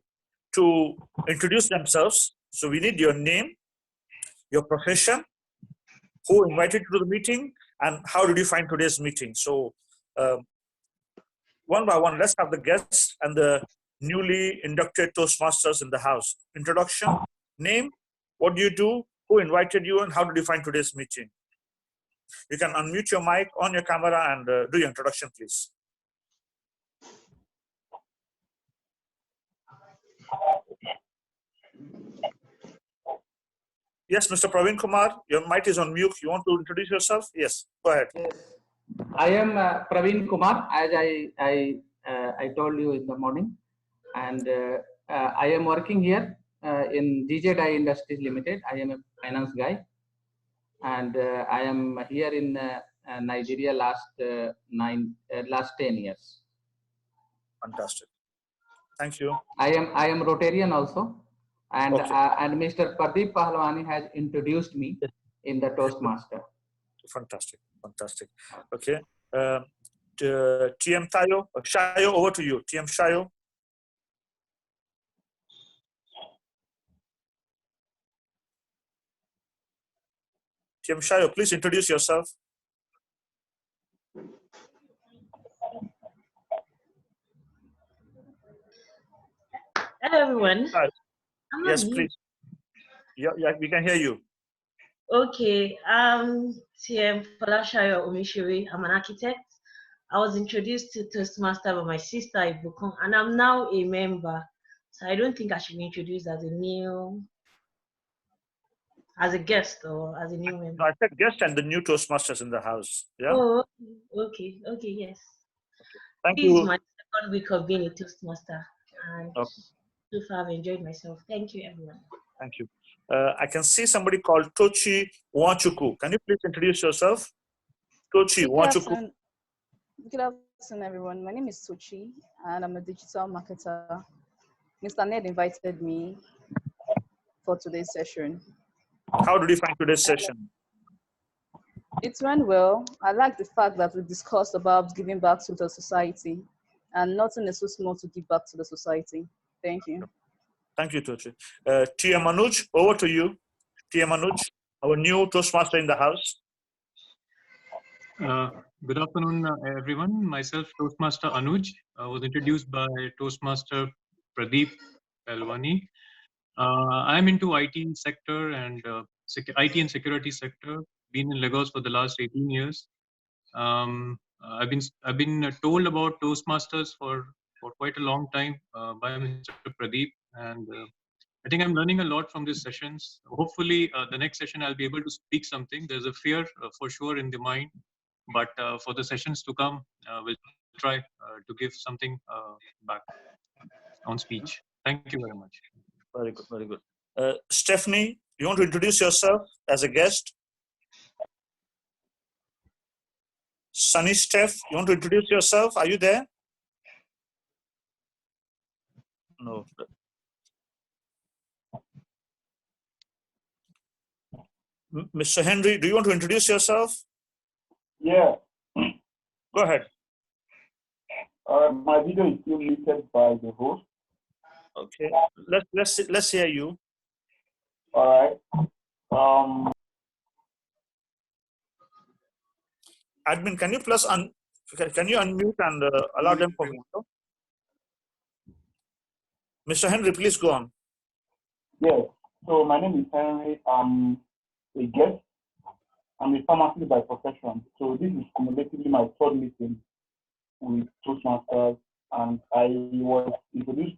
to introduce themselves. So we need your name, your profession, who invited you to the meeting, and how did you find today's meeting. So one by one, let's have the guests and the newly inducted Toastmasters in the house. Introduction, name, what do you do, who invited you, and how did you find today's meeting? You can unmute your mic, on your camera, and do your introduction, please. Yes, Mr. Praveen Kumar, your mic is on mute. You want to introduce yourself? Yes, go ahead. Yes. I am Praveen Kumar, as I told you in the morning, and I am working here in DJ Dye Industries Limited. I am a finance guy, and I am here in Nigeria last 10 years. Fantastic. Thank you. I am Rotarian also, and okay. And Mr. Pradeep Pahlwani has introduced me in the Toastmaster. Fantastic, fantastic. Okay, TM Shayo, over to you. TM Shayo. TM Shayo, please introduce yourself. Hello, everyone. Yes, please. Yeah, we can hear you. Okay, TM Falashayo Omishiri. I'm an architect. I was introduced to Toastmaster by my sister Ibukun, and I'm now a member. So I don't think I should be introduced as a guest or as a new member. No, I said guest and the new Toastmasters in the house. Yeah. Oh, okay, yes. Okay. Thank this you. This is my second week of being a Toastmaster, and so far I've enjoyed myself. Thank you, everyone. Thank you. I can see somebody called Tochi Wachuku. Can you please introduce yourself? Tochi Wachuku. Good afternoon, everyone. My name is Tochi, and I'm a digital marketer. Mr. Ned invited me for today's session. How did you find today's session? It went well. I like the fact that we discussed about giving back to the society, and nothing is too small to give back to the society. Thank you. Thank you, Tochi. Tia Manuj, over to you. Tia Manuj, our new Toastmaster in the house. Good afternoon, everyone. Myself, Toastmaster Anuj, was introduced by Toastmaster Pradeep Pahlwani. I'm into IT sector and IT and security sector. Been in Lagos for the last 18 years. I've been told about Toastmasters for quite a long time by Mr. Pradeep, and I think I'm learning a lot from these sessions. Hopefully, the next session I'll be able to speak something. There's a fear for sure in the mind, but for the sessions to come, we'll try to give something back on speech. Thank you very much. Very good, very good. Stephanie, you want to introduce yourself as a guest? Sunny Steph, you want to introduce yourself? Are you there? No. Mr. Henry, do you want to introduce yourself? Yeah. Go ahead. My video is still muted by the host. Okay. Let's hear you. All right. Admin, can you can you unmute and allow them for video? Mr. Henry, please go on. Yes. So my name is Henry. I'm a guest. I'm a pharmacist by profession. So this is cumulatively my third meeting with Toastmasters, and I was introduced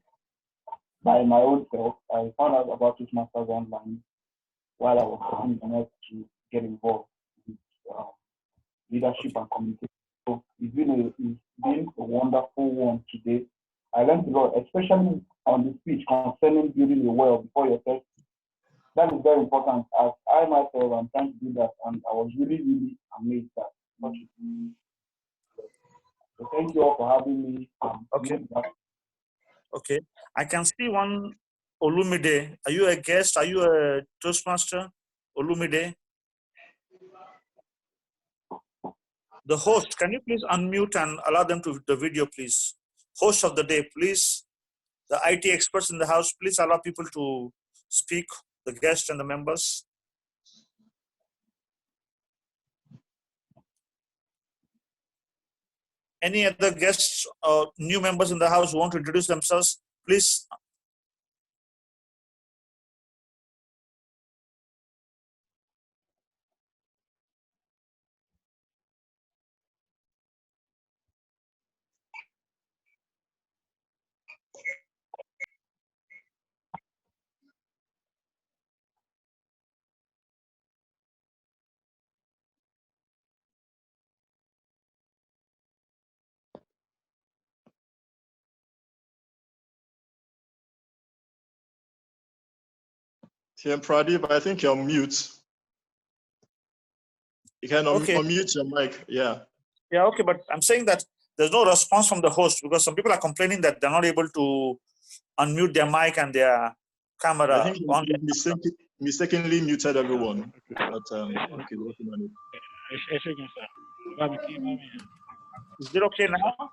by my own self. I found out about Toastmasters online while I was on the net to get involved with leadership and communication. So it's been a wonderful one today. I learned a lot, especially on the speech concerning building a well before your test. That is very important, as I myself am trying to do that, and I was really, really amazed at such a thing. So thank you all for having me. Okay. Okay. I can see one Olumide. Are you a guest? Are you a Toastmaster? Olumide? The host, can you please unmute and allow them to the video, please? Host of the day, please. The IT experts in the house, please allow people to speak, the guests and the members. Any other guests or new members in the house who want to introduce themselves, please. TM Pradeep, I think you're on mute. You can unmute your mic. Yeah. Yeah, okay, but I'm saying that there's no response from the host because some people are complaining that they're not able to unmute their mic and their camera. I think you mistakenly muted everyone. But okay, working on it. Is it okay now?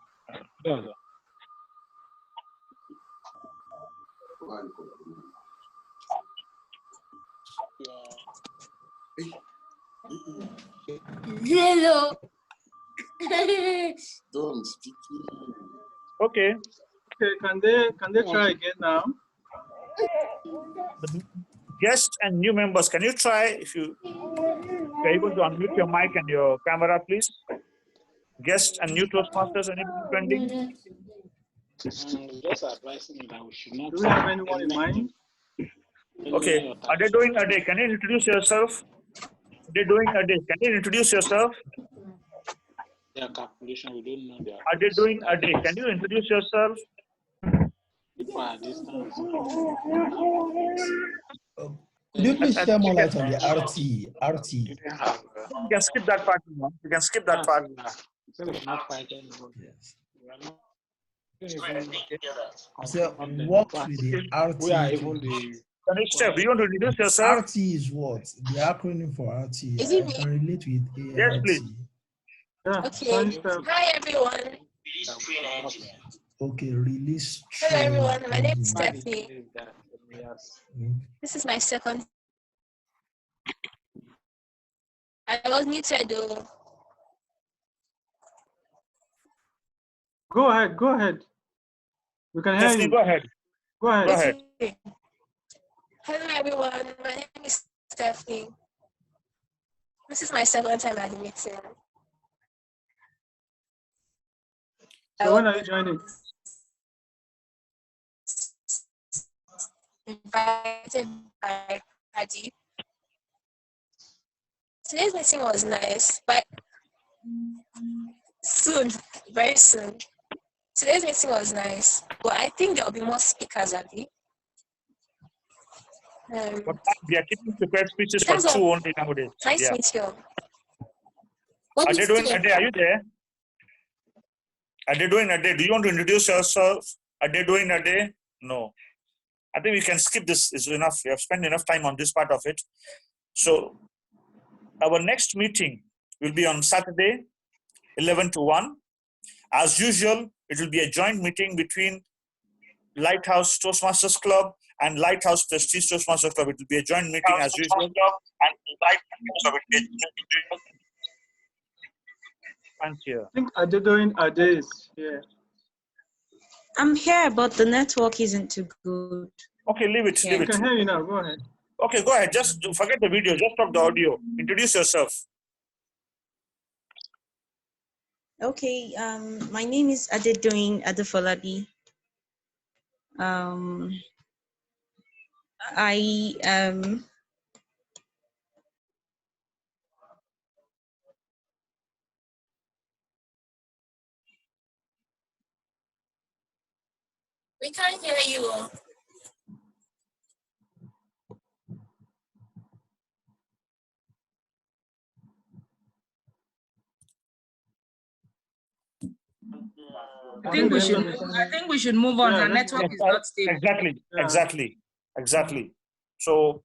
Hello. Don't speak. Okay. Okay, can they try again now? The guests and new members, can you try if you're able to unmute your mic and your camera, please? Guests and new Toastmasters, anything pending? Just advising you that we should not. Do we have anyone in mind? Okay, are they doing a day? Can you introduce yourself? They're doing a day. Can you introduce yourself? Their calculation, we don't know their. Are they doing a day? Can you introduce yourself? People are distant. Could you please share more light on the RT? You can skip that part. You can skip that part. So what with the RT? We are even the. Steph, do you want to introduce yourself? RT is what? The acronym for RT. Is it I can relate with ART. Yes, please. Okay. Hi, everyone. Okay, release. Hello, everyone. My name is Stephanie. This is my second. I was muted though. Go ahead. We can hear you. Go ahead. Go ahead. Okay. Hello, everyone. My name is Stephanie. This is my second time at the meeting. So when are you joining? Invited by Adi. Today's meeting was nice, but soon, very soon. Today's meeting was nice, but I think there will be more speakers, Adi. But we are keeping prepared speeches for two only nowadays. Nice to meet you. Are they doing a day? Are you there? Are they doing a day? Do you want to introduce yourself? Are they doing a day? No. I think we can skip this. Is enough. We have spent enough time on this part of it. So our next meeting will be on Saturday, 11 to 1. As usual, it will be a joint meeting between Lighthouse Toastmasters Club and Lighthouse Prestige Toastmasters Club. It will be a joint meeting as usual. Thank you. I think are they doing a days? Yeah. I'm here, but the network isn't too good. Okay, leave it. Leave I it. can hear you now. Go ahead. Okay, go ahead. Just forget the video. Just talk the audio. Introduce yourself. Okay, my name is Adedoyin Adefolabi. I am We can't hear you. I think we should move on. Our network is not stable. Exactly. So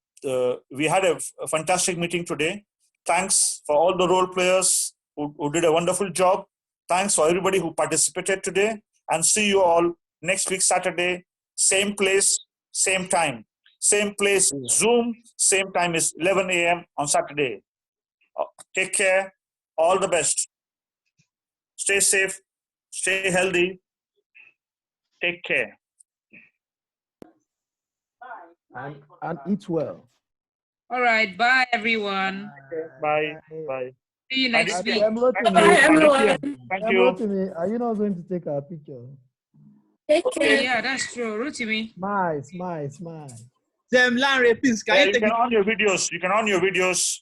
we had a fantastic meeting today. Thanks for all the role players who did a wonderful job. Thanks for everybody who participated today. And see you all next week, Saturday, same place, same time. Same place, Zoom, same time is 11 a.m. on Saturday. Take care. All the best. Stay safe. Stay healthy. Take care. And eat well. All right. Bye, everyone. Bye. Bye. See you next week. Bye, everyone. Thank you. Are you not going to take our picture? Okay, yeah, that's true. Rotimi. Smile. Larry, please, can you can on your videos. You can on your videos.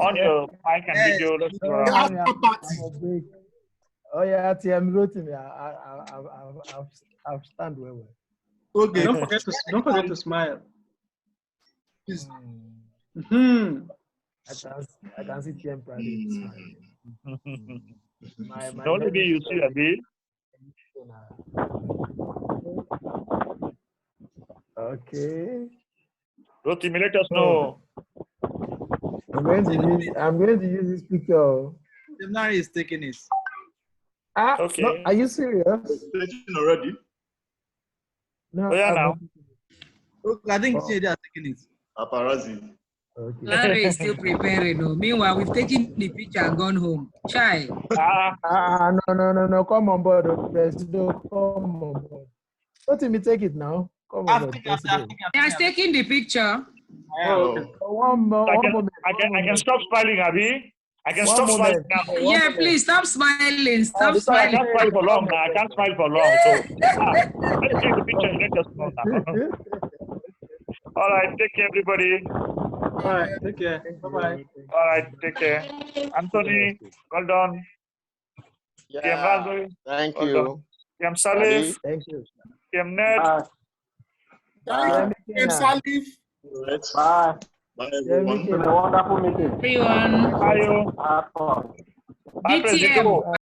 On your mic and video. Let's go around. Oh yeah, TM Rotimi. I'll stand well. Okay. Don't forget to smile. I can see TM Pradi smiling. The only day you see Abi. Okay. Rotimi, let us know. I'm going to use this picture. Larry is taking it. Okay. No, are you serious? Taking already? No. Oh, yeah, now. I think they are taking it. Paparazzi. Okay. Larry is still preparing. No. Meanwhile, we've taken the picture and gone home. Chai. No. Come on board, Presido. Come on board. Let me take it now. Come on board, Presido. He has taken the picture. One moment. I can stop smiling, Abi. I can stop smiling now. Yeah, please stop smiling. Stop I smiling. can't smile for long now. I can't smile for long. So let's take the picture and let us know now. All right, take care, everybody. All right, take care. Bye-bye. All right, take care. Anthony, well done. Yeah, thank you. Kiam Salif. Thank you. Kiam Ned. Kiam Salif. Bye. Bye, everyone. It's been a wonderful meeting. Everyone. Bye, you. DTM.